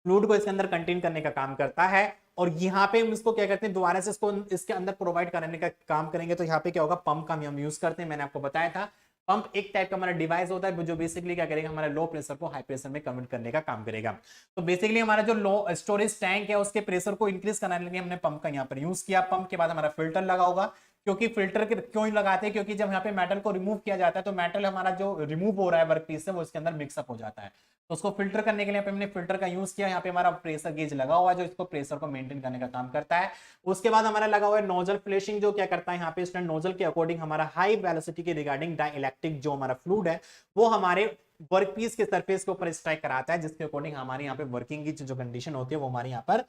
फ्लूइड को इसके अंदर कंटेन करने का काम करता है, और यहाँ पे हम इसको क्या करते हैं, दोबारा से इसको इसके अंदर प्रोवाइड कराने का काम करेंगे। तो यहाँ पे क्या होगा, पंप का हम यूज करते हैं, मैंने आपको बताया था। पंप एक टाइप का हमारा डिवाइस होता है, जो बेसिकली क्या करेगा, हमारे लो प्रेशर को हाई प्रेशर में कन्वर्ट करने का काम करेगा। तो बेसिकली हमारा जो लो स्टोरेज टैंक है, उसके प्रेशर को इंक्रीज कराने के लिए हमने पंप का यहाँ पर यूज किया। पंप के बाद हमारा फिल्टर लगा होगा, क्योंकि फिल्टर क्यों लगाते हैं, क्योंकि जब यहाँ पे मेटल को रिमूव किया जाता है, तो मेटल हमारा जो रिमूव हो रहा है वर्कपीस से, वो इसके अंदर मिक्सअप हो जाता है, तो उसको फिल्टर करने के लिए हमने फिल्टर का यूज किया। यहाँ पे हमारा प्रेशर गेज लगा हुआ है, जो इसको प्रेशर को मेंटेन करने का काम करता है। उसके बाद हमारा लगा हुआ है नोजल फ्लैशिंग, जो क्या करता है, यहाँ पे स्टैंड नोजल के अकॉर्डिंग हमारा हाई वेलोसिटी के रिगार्डिंग डाई इलेक्ट्रिक जो हमारा फ्लूइड है, वो हमारे वर्कपीस के सरफेस के ऊपर स्ट्राइक कराता है, जिसके अकॉर्डिंग हमारे यहाँ पे वर्किंग की जो कंडीशन होती है, वो हमारे यहाँ पर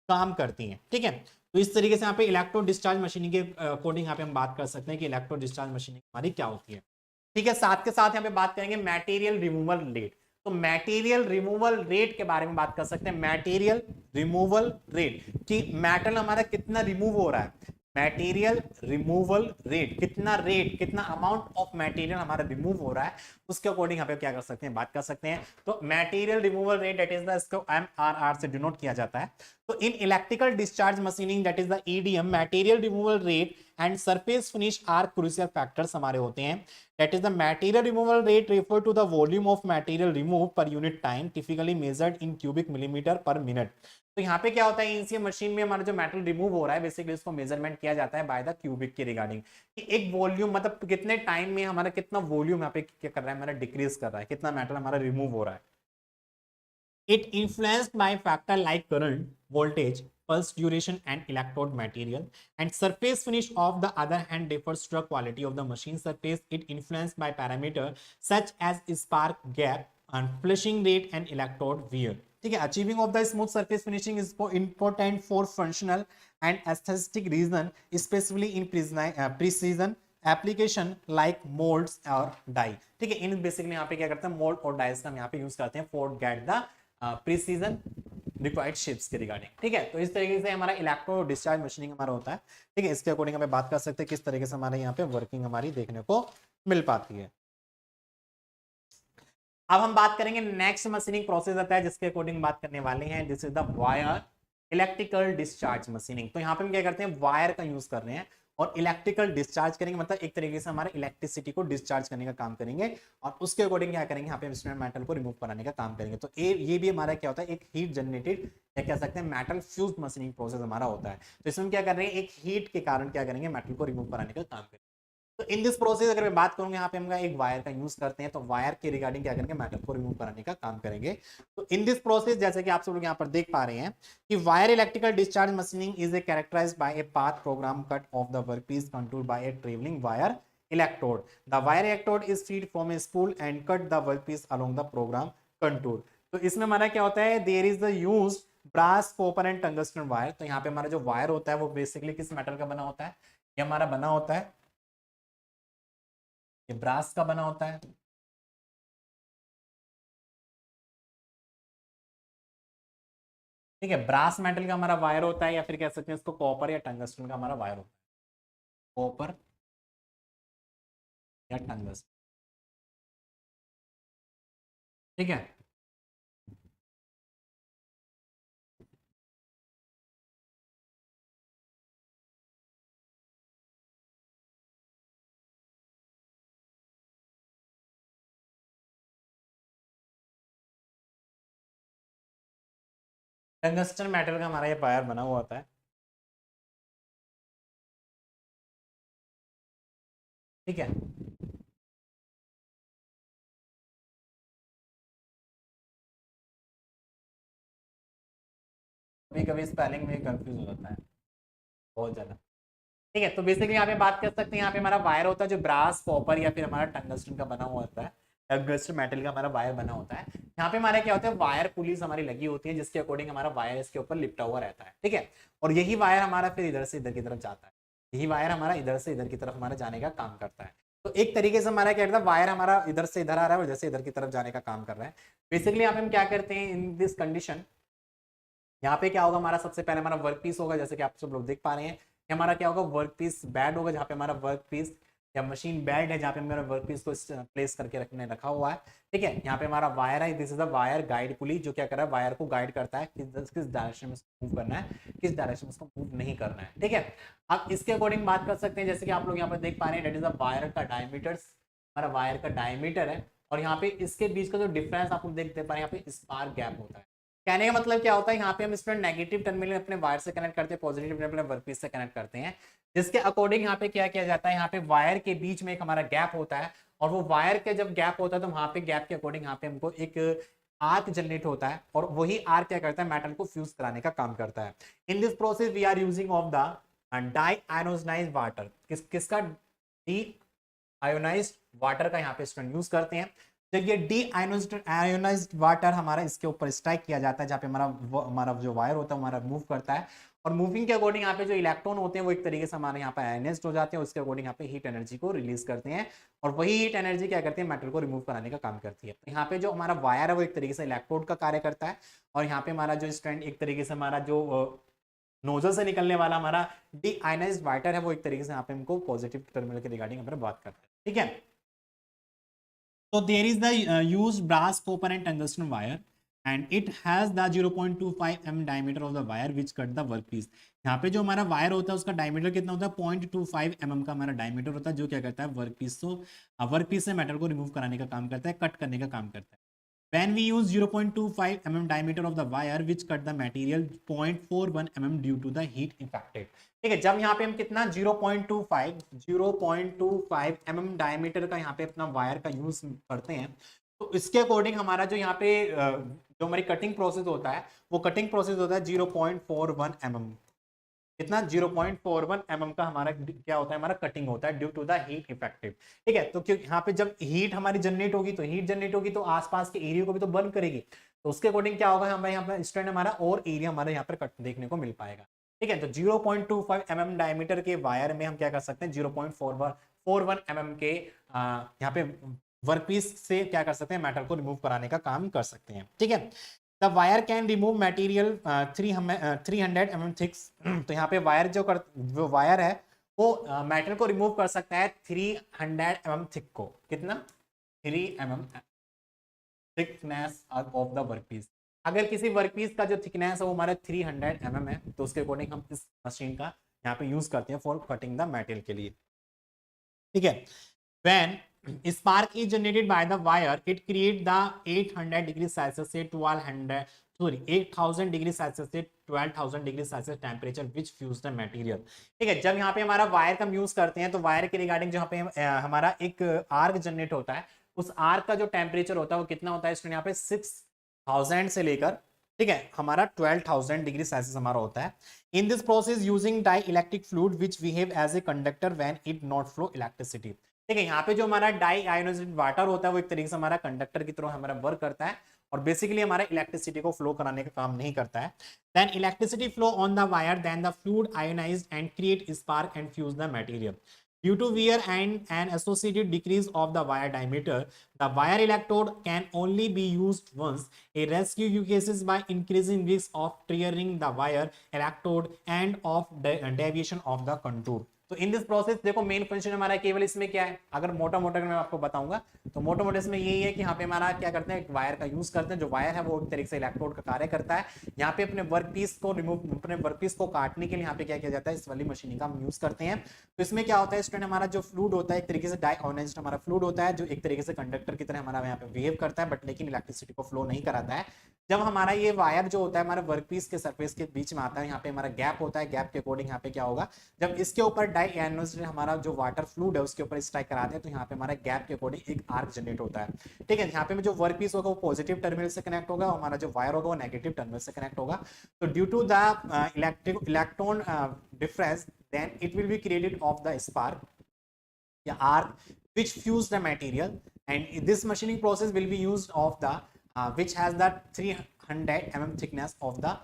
काम करती है, ठीक है। तो इस तरीके से यहाँ पे इलेक्ट्रो डिस्चार्ज मशीनिंग के अकॉर्डिंग यहाँ पे हम बात कर सकते हैं कि इलेक्ट्रो डिस्चार्ज मशीनिंग हमारी क्या होती है, ठीक है। साथ के साथ यहाँ पे बात करेंगे मटेरियल रिमूवल रेट। तो मटेरियल रिमूवल रेट के बारे में बात कर सकते हैं। मटेरियल रिमूवल रेट कि मेटल हमारा कितना रिमूव हो रहा है, मटेरियल रिमूवल रेट कितना अमाउंट ऑफ मटेरियल हमारा रिमूव हो रहा है, उसके अकॉर्डिंग यहाँ पे क्या कर सकते हैं, बात कर सकते हैं। तो material removal rate that is the, इसको MRR से डिनोट किया जाता है। तो in electrical discharge machining that is the EDM, material removal rate and surface finish are crucial factors हमारे होते हैं। That is the material removal rate refer to the volume of material remove per unit time, typically measured in cubic millimetre per minute. तो यहाँ पे क्या होता है, ईसीएम मशीन में हमारा जो मेटल रिमूव हो रहा है, बेसिकली इसको मेजरमेंट किया जाता है बाय द क्यूबिक के रिगार्डिंग, कि एक वॉल्यूम मतलब कितने टाइम में हमारा कितना वॉल्यूम यहाँ पे क्या कर रहा है, हमारा डिक्रीज कर रहा है, कितना मेटल हमारा रिमूव हो रहा है। It influenced by factor like current, voltage, pulse duration and electrode material, and surface finish of the other hand differs to the quality of the machine surface. It influenced by parameter such as spark gap and flushing rate and electrode wear. ठीक है। Achieving of the smooth surface finishing is important for functional and aesthetic reason, specially in precision application like moulds और डाई। ठीक है, इन बेसिकली यहाँ पे क्या करते हैं, मोल्ड और डाइस का हम यहाँ पे यूज करते हैं for get the precision required shapes के रिगार्डिंग। ठीक है, तो इस तरीके से हमारा इलेक्ट्रो डिस्चार्ज मशीनिंग हमारा होता है। ठीक है, इसके अकॉर्डिंग हमें बात कर सकते हैं किस तरीके से हमारे यहाँ पे वर्किंग हमारी देखने को मिल पाती है। अब हम बात करेंगे नेक्स्ट मशीनिंग प्रोसेस आता है जिसके अकॉर्डिंग बात करने वाले हैं, this is the wire electrical discharge machining. तो यहाँ पे हम क्या करते हैं, वायर का यूज कर रहे हैं और इलेक्ट्रिकल डिस्चार्ज करेंगे, मतलब एक तरीके से हमारे इलेक्ट्रिसिटी को डिस्चार्ज करने का काम करेंगे और उसके अकॉर्डिंग क्या करेंगे, यहाँ पे इंस्ट्रूमेंट मेटल को रिमूव कराने का काम करेंगे। तो ये भी हमारा क्या होता है, एक हीट जनरेटेड या कह सकते हैं मेटल फ्यूज मशीनिंग प्रोसेस हमारा होता है। तो इसमें क्या कर रहे हैं, एक हीट के कारण क्या करेंगे, मेटल को रिमूव कराने का काम करेंगे। तो इन दिस प्रोसेस अगर मैं बात करूंगा, यहाँ पे हम एक वायर का यूज करते हैं, तो वायर के रिगार्डिंग क्या करेंगे, मेटल को रिमूव कराने का काम करेंगे। तो इन दिस प्रोसेस जैसे कि आप सब लोग यहाँ पर देख पा रहे हैं कि wire electrical discharge machining is a characterized by a path program cut of the workpiece controlled by a travelling wire electrode. The wire electrode is feed from a spool and cut the workpiece along the program contour. तो इसमें हमारा क्या होता है, there is the used brass, copper and tungsten wire. तो यहाँ पे हमारा जो वायर होता है वो बेसिकली किस मेटल का बना होता है, ये हमारा बना होता है, ये ब्रास का बना होता है। ठीक है, ब्रास मेटल का हमारा वायर होता है, या फिर कह सकते हैं इसको कॉपर या टंगस्टन का हमारा वायर होता है, कॉपर या टंगस्टन। ठीक है, टंगस्टन मेटल का हमारा ये वायर बना हुआ होता है। ठीक है, कभी कभी स्पेलिंग में कंफ्यूज हो जाता है बहुत ज्यादा। ठीक है, तो बेसिकली यहाँ पे बात कर सकते हैं, यहाँ पे हमारा वायर होता है जो ब्रास, कॉपर या फिर हमारा टंगस्टन का बना हुआ होता है, टंगस्टन मेटल का हमारा वायर बना होता है। यहाँ पे हमारा क्या होता है, वायर पुलिस हमारी लगी होती है जिसके अकॉर्डिंग हमारा वायर इसके ऊपर लिपटा हुआ रहता है। ठीक है, और यही वायर हमारा फिर इधर से इधर की तरफ जाता है, यही वायर हमारा इधर से इधर की तरफ हमारा जाने का काम करता है। तो एक तरीके से हमारा क्या करता है, वायर हमारा इधर से इधर आ रहा है और इधर से इधर की तरफ जाने का काम कर रहा है। बेसिकली यहाँ पे हम क्या करते हैं, इन दिस कंडीशन यहाँ पे क्या होगा, हमारा सबसे पहले हमारा वर्क पीस होगा, जैसे कि आप सब लोग देख पा रहे हैं, हमारा क्या होगा, वर्क पीस बेड होगा, जहाँ पे हमारा वर्क पीस या मशीन बेड है, जहाँ पे हमारा वर्क पीस को प्लेस करके रखने रखा हुआ है। ठीक है, यहाँ पे हमारा वायर है, this is the wire guide pulley, जो क्या कर रहा है, वायर को गाइड करता है किस डायरेक्शन में मूव करना है, किस डायरेक्शन में उसको मूव नहीं करना है। ठीक है, अब इसके अकॉर्डिंग बात कर सकते हैं, जैसे कि आप लोग यहाँ पर देख पा रहे हैं, डेट इज द वायर का डायमीटर, हमारा वायर का डायमीटर है, और यहाँ पे इसके बीच का जो डिफरेंस आप लोग देखते पा रहे हैं, यहाँ पे स्पार्क गैप होता है। कहने का मतलब क्या होता है, यहाँ पे हम इसमें नेगेटिव टर्मिनल अपने वायर से कनेक्ट करते हैं, पॉजिटिव टर्मिनल अपने वर्कपीस से कनेक्ट करते हैं, जिसके अकॉर्डिंग यहाँ पे क्या किया जाता है, यहाँ पे वायर के बीच में एक हमारा गैप होता है, और वो वायर के जब गैप होता है तो वहां पे गैप के अकॉर्डिंग यहाँ पे हमको एक आर्क जनरेट होता है, और वही आर्क क्या करता है, मेटल को फ्यूज कराने का काम करता है। In this process we are using of the deionised water, किसका, डी आयोनाइज्ड वाटर का यहाँ पे स्टूडेंट यूज करते हैं। जब ये डी आयोनाइज्ड वाटर हमारा इसके ऊपर स्ट्राइक किया जाता है, जहाँ पे हमारा जो वायर होता है हमारा मूव करता है, और मूविंग के अकॉर्डिंग यहाँ पे जो इलेक्ट्रॉन होते हैं वो एक तरीके से हमारे यहाँ पे आयनाइज्ड हो जाते हैं, उसके अकॉर्डिंग यहाँ पे हीट एनर्जी को रिलीज करते हैं, और वही हीट एनर्जी क्या करती है, मेटल को रिमूव कराने का काम करती है। तो यहाँ पे जो हमारा वायर है वो एक तरीके से इलेक्ट्रोड का कार्य करता है, और यहाँ पे हमारा जो स्ट्रैंड एक तरीके से हमारा जो नोजल से निकलने वाला हमारा डी आयोनाइज्ड वाटर है, वो एक तरीके से यहाँ पे हमको पॉजिटिव टर्मिनल के रिगार्डिंग हमारे बात करता है। ठीक है, so there is the used brass, copper and tungsten wire, and it has the 0.25 mm diameter of the wire which cut the workpiece. यहाँ पे जो हमारा वायर होता है उसका डायमीटर कितना होता है, 0.25 mm का हमारा डायमीटर होता है, जो क्या करता है, वर्कपीस से मेटल को रिमूव कराने का काम करता है, कट करने का काम करता है। When we use 0.25 mm diameter of the wire which cut the material 0.41 mm due to the heat affected. ठीक है, जब यहाँ पे हम कितना 0.25 mm डायमीटर का यहाँ पे अपना वायर का यूज करते हैं, तो इसके अकॉर्डिंग हमारा जो यहाँ पे जो हमारी कटिंग प्रोसेस होता है, वो कटिंग प्रोसेस होता है 0.41 mm, कितना 0.41 mm का हमारा क्या होता है, हमारा कटिंग होता है due to the heat effective. ठीक है, तो क्योंकि यहाँ पे जब हीट हमारी जनरेट होगी तो आसपास के एरिया को भी तो बर्न करेगी, तो उसके अकॉर्डिंग क्या होगा, हमें यहाँ पर स्ट्रैंड हमारा और एरिया हमारे यहाँ पर कट देखने को मिल पाएगा। ठीक है, तो 0.25 mm डायमीटर के वायर में हम क्या कर सकते हैं, 0.41 mm के यहाँ पे वर्कपीस से क्या कर सकते हैं, मेटल को रिमूव कराने का काम कर सकते हैं। ठीक है, the wire can remove material 300 mm thick. तो यहाँ पे वायर जो वायर है वो मेटल को रिमूव कर सकता है 300 mm थिक को। कितना, 3 mm thickness of the workpiece. अगर किसी वर्कपीस का जो थिकनेस है वो हमारा 300 mm है, तो उसके अकॉर्डिंग हम इस मशीन का यहाँ पे यूज करते हैं फॉर कटिंग द मेटल के लिए। ठीक है, when spark is generated by the wire, it create the 800 degree Celsius से 8000 डिग्री सेल्सियस से 12,000 degree Celsius temperature which fuse the material. ठीक है, जब यहाँ पे हमारा वायर का यूज करते हैं तो वायर के रिगार्डिंग जहाँ पे हमारा एक आर्क जनरेट होता है, उस आर्क का जो टेम्परेचर होता है वो कितना होता है, इसमें यहाँ पे 6000 से लेकर, ठीक है, हमारा 12,000 डिग्री सेल्सियस हमारा होता है। In this process using dielectric fluid which behave as a conductor when it not flow electricity. ठीक है, यहाँ पे जो हमारा डाई आयोनाइज्ड वाटर होता है वो एक तरीके से हमारा कंडक्टर की तरह हमारा वर्क करता है और बेसिकली हमारा इलेक्ट्रिसिटी को फ्लो कराने का काम नहीं करता है। Then electricity flow on the wire, then the fluid ionised and create spark and fuse the material. Due to wear and an associated decrease of the wire diameter, the wire electrode can only be used once. A rescue cases by increasing risk of tearing the wire electrode and of deviation of the contour. तो इन दिस प्रोसेस देखो मेन फंक्शन हमारा केवल इसमें क्या है, अगर मोटा मोटा मैं आपको बताऊंगा तो मोटा मोटा इसमें यही है कि यहाँ पे हमारा क्या करते हैं, वायर का यूज करते हैं। जो वायर है वो एक तरीके से इलेक्ट्रोड का कार्य करता है। यहाँ पे अपने वर्कपीस को रिमूव, अपने वर्कपीस को काटने के लिए यहाँ पे क्या किया जाता है, इस वाली मशीनिंग का हम यूज करते हैं। तो इसमें क्या होता है स्टूडेंट, हमारा जो फ्लूइड होता है एक तरीके से डाइऑनाइज्ड हमारा फ्लूइड होता है, जो एक तरीके से कंडक्टर की तरह हमारा यहाँ पे बिहेव करता है, बट लेकिन इलेक्ट्रिसिटी को फ्लो नहीं कराता है। जब हमारा ये वायर जो होता है हमारे वर्कपीस के सरफेस के बीच में आता है, यहाँ पे हमारा गैप होता है, गैप के अकॉर्डिंग यहाँ पे क्या होगा, जब इसके ऊपर डाइऑनाइज्ड हमारा जो वाटर फ्लूइड है उसके ऊपर स्ट्राइक कराते हैं तो यहाँ पे हमारा गैप के अकॉर्डिंग एक आर्क जनरेट होता है। ठीक है, यहाँ पे जो वर्कपीस होगा वो पॉजिटिव टर्मिनल से कनेक्ट होगा और हमारा जो वायर होगा वो नेगेटिव टर्मिनल से कनेक्ट होगा। तो due to the electron difference then it will be created of the spark या arc which fuse the material, and this machining process will be used of the which has the 300 mm thickness of the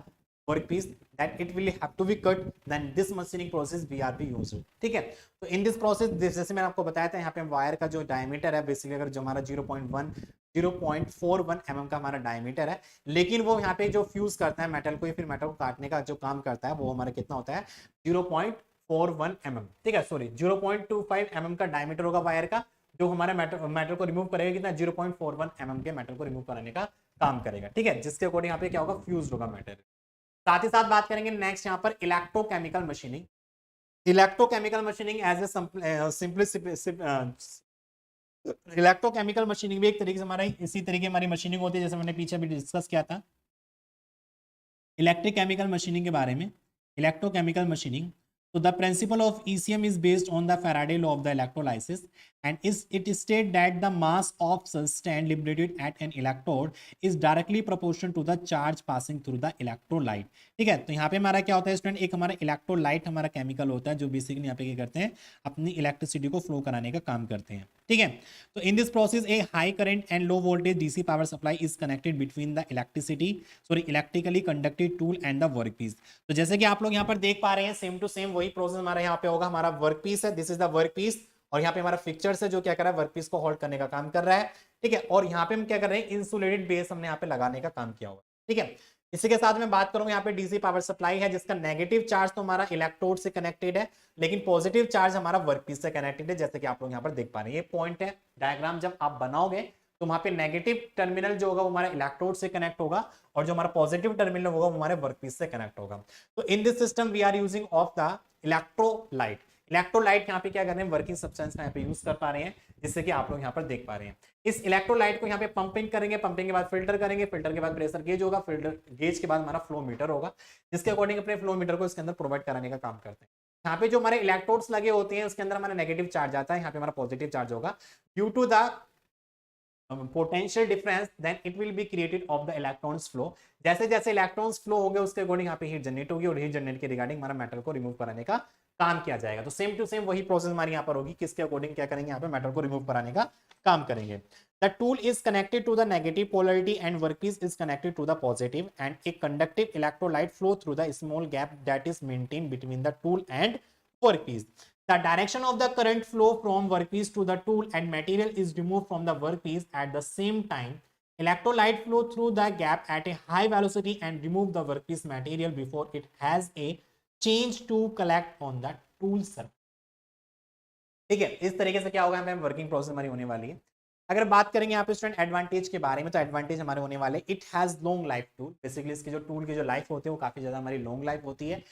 workpiece that it will have to be cut, then this machining process BRB used। ठीक है, तो इन दिस प्रोसेस जैसे मैंने आपको बताया था, यहाँ पे वायर का जो डायमीटर है बेसिकली अगर जो हमारा 0.41 mm का हमारा डायमीटर है, लेकिन वो यहाँ पे जो फ्यूज करता है मेटल को या फिर मेटल को काटने का जो काम करता है वो हमारा कितना होता है, 0.41 mm। ठीक है, सॉरी 0.25 mm का डायमीटर होगा वायर का, जो हमारा मेटल को रिमूव करेगा कितना, 0.41 mm के मेटल को रिमूव कराने का काम करेगा। ठीक है, जिसके अकॉर्डिंग यहाँ पे क्या होगा, फ्यूज होगा मेटल। साथ ही साथ बात करेंगे नेक्स्ट यहाँ पर electrochemical machining. Electrochemical machining as a electrochemical machining भी एक तरीके से हमारा इसी तरीके हमारी मशीनिंग होती है, जैसे मैंने पीछे भी डिस्कस किया था इलेक्ट्रिक केमिकल मशीनिंग के बारे में। Electrochemical machining, so the principle of ECM is based on the Faraday law of the electrolysis, and it states that the mass of substance liberated at an electrode is directly proportional to the charge passing through the electrolyte। ठीक है, तो यहाँ पे हमारा क्या होता है स्टूडेंट, एक हमारा इलेक्ट्रोलाइट हमारा केमिकल होता है जो बेसिकली यहाँ पे क्या करते हैं, अपनी इलेक्ट्रिसिटी को फ्लो कराने का काम करते हैं। ठीक है, तो in this process A high current and low voltage DC power supply is connected between the electrically conducted tool and the workpiece. तो जैसे कि आप लोग यहाँ पर देख पा रहे हैं सेम टू सेम वही प्रोसेस हमारा यहाँ पे होगा। हमारा वर्कपीस है, दिस इज द वर्कपीस, और यहाँ पे हमारा फिक्चर्स है जो क्या कर रहा है, वर्कपीस को होल्ड करने का काम कर रहा है। ठीक है, और यहाँ पे हम क्या कर रहे हैं, इंसुलेटेड बेस हमने यहाँ पे लगाने का काम किया हुआ। ठीक है, इसी के साथ में बात करूंगा यहाँ पे डीसी पावर सप्लाई है जिसका नेगेटिव चार्ज तो हमारा इलेक्ट्रोड से कनेक्टेड है, लेकिन पॉजिटिव चार्ज हमारा वर्कपीस से कनेक्टेड है, जैसे कि आप लोग यहाँ पर देख पा रहे हैं। ये पॉइंट है, डायग्राम जब आप बनाओगे तो वहां पे नेगेटिव टर्मिनल जो होगा वो हमारा इलेक्ट्रोड से कनेक्ट होगा और जो हमारा पॉजिटिव टर्मिनल होगा वो हमारे वर्कपीस से कनेक्ट होगा। तो in this system we are using of the electrolyte. Electrolyte यहाँ पे क्या कर रहे हैं, वर्किंग सब्सटेंस यहाँ पे यूज कर पा रहे हैं, जिससे कि आप लोग यहाँ पर देख पा रहे हैं। इस इलेक्ट्रोलाइट को यहाँ पे पंपिंग करेंगे, पंपिंग के बाद फिल्टर करेंगे, फिल्टर के बाद प्रेशर गेज होगा, फिल्टर गेज के बाद हमारा फ्लो मीटर होगा, जिसके अकॉर्डिंग अपने फ्लो मीटर को इसके अंदर प्रोवाइड कराने का काम करते हैं। यहाँ पे जो हमारे इलेक्ट्रोड्स लगे होते हैं उसके अंदर हमारा नेगेटिव चार्ज आता है, यहाँ पे हमारा पॉजिटिव चार्ज होगा। Due to the potential difference then it will be created of the electrons flow. जैसे जैसे इलेक्ट्रॉन्स फ्लो होंगे उसके अकॉर्डिंग यहाँ पे हीट जनरेट होगी और हीट जनरेट के रिगार्डिंग हमारा मेटल को रिमूव कराने का काम किया जाएगा। तो सेम टू सेम वही प्रोसेस हमारी यहाँ पर होगी, किसके अकॉर्डिंग क्या करेंगे, यहाँ पे मेटल को रिमूव कराने का काम करेंगे। The tool is connected to the negative polarity and workpiece is connected to the positive, and a conductive electrolyte flow through the small gap that is maintained between the tool and workpiece. The direction of the current flow from workpiece to the tool and material is removed from the workpiece. At the same time, electrolyte flow through the gap at a high velocity and remove the workpiece material before it has a change to collect on the tool surface. ठीक है, इस तरीके से क्या होगा, हमें वर्किंग प्रोसेस हमारी होने वाली है। अगर बात करेंगे यहाँ पे स्टूडेंट एडवांटेज के बारे में, तो एडवांटेज हमारे होने वाले, it has long life tool, basically इसकी जो टूल की जो लाइफ होती है वो काफी ज्यादा हमारी लॉन्ग लाइफ होती है।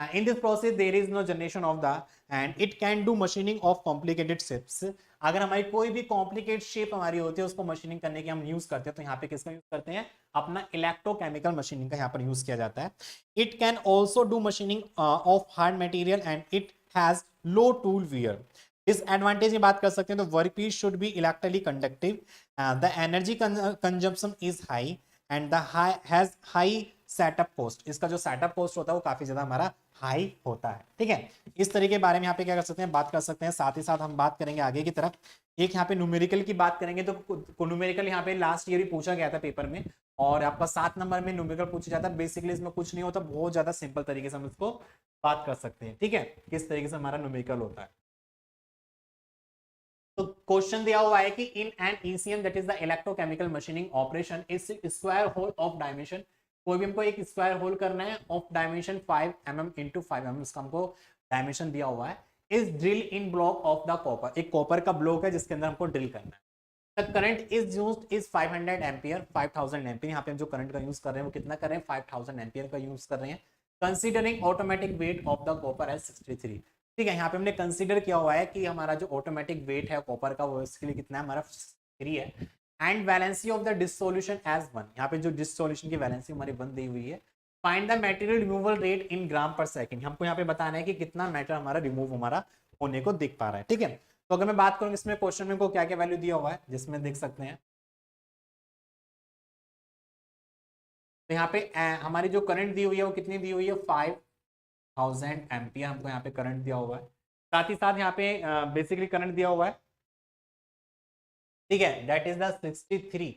In this process there is no generation of the, and it can do machining of complicated shapes. अगर हमारी कोई भी कॉम्प्लिकेट शेप हमारी होती है उसको मशीनिंग करने के हम यूज करते हैं, तो यहाँ पे किसका यूज करते हैं, अपना इलेक्ट्रोकेमिकल मशीनिंग का यहाँ पर यूज किया जाता है। It can also do machining of hard material and it has low tool wear. Disadvantage की बात कर सकते हैं तो work piece should be electrically conductive, the energy consumption is high and the has high setup cost. इसका जो सेटअप कॉस्ट होता है वो काफी ज्यादा हमारा हाई होता है। ठीक है, इस तरीके के बारे में यहाँ पे क्या कर सकते हैं, बात कर सकते हैं। साथ ही साथ हम बात करेंगे आगे की तरफ, एक यहाँ पे न्यूमेरिकल की बात करेंगे, तो न्यूमेरिकल यहाँ पे लास्ट ईयर ही पूछा गया था पेपर में, और आपका 7 नंबर में न्यूमेरिकल पूछा जाता है। बेसिकली इसमें कुछ नहीं होता, बहुत ज्यादा सिंपल तरीके से हम इसको बात कर सकते हैं। ठीक है, किस तरीके से हमारा न्यूमेरिकल होता है। तो क्वेश्चन दिया हुआ है कि in an ECM that is the electrochemical machining operation is square hole of dimension, कोई भी हमको एक स्क्वायर होल करना है of dimension 5 mm into 5 mm, इसका हमको डायमेंशन दिया हुआ है। Is drill in block of the copper, एक कॉपर का ब्लॉक है जिसके अंदर हमको ड्रिल करना है। The current is used is 500 ampere, 5000 ampere. यहाँ पे हम जो करंट का यूज कर रहे हैं वो कितना कर रहे हैं, 5000 एम्पियर का यूज कर रहे हैं। Considering automatic weight of the copper as 63। ठीक है, यहाँ पे हमने कंसीडर किया हुआ है कि हमारा जो ऑटोमेटिक वेट है कॉपर का वो इसके लिए कितना है, हमारा 3 है। And valency of the dissolution as 1, यहाँ पे जो डिसोल्यूशन की वैलेंसी हमारी 1 दी हुई है। Find the material removal rate in gram per second, हमको यहाँ पे बताना है कि कितना मैटर हमारा रिमूव हमारा होने को दिख पा रहा है। ठीक है, तो अगर मैं बात करूँ इसमें क्वेश्चन में को क्या क्या वैल्यू दिया हुआ है, जिसमें देख सकते हैं, तो यहाँ पे हमारी जो करंट दी हुई है वो कितनी दी हुई है, 5000 एम्पियर हमको यहाँ पे करंट दिया हुआ है। साथ ही साथ यहाँ पे बेसिकली करंट दिया हुआ है। ठीक है, that is the 63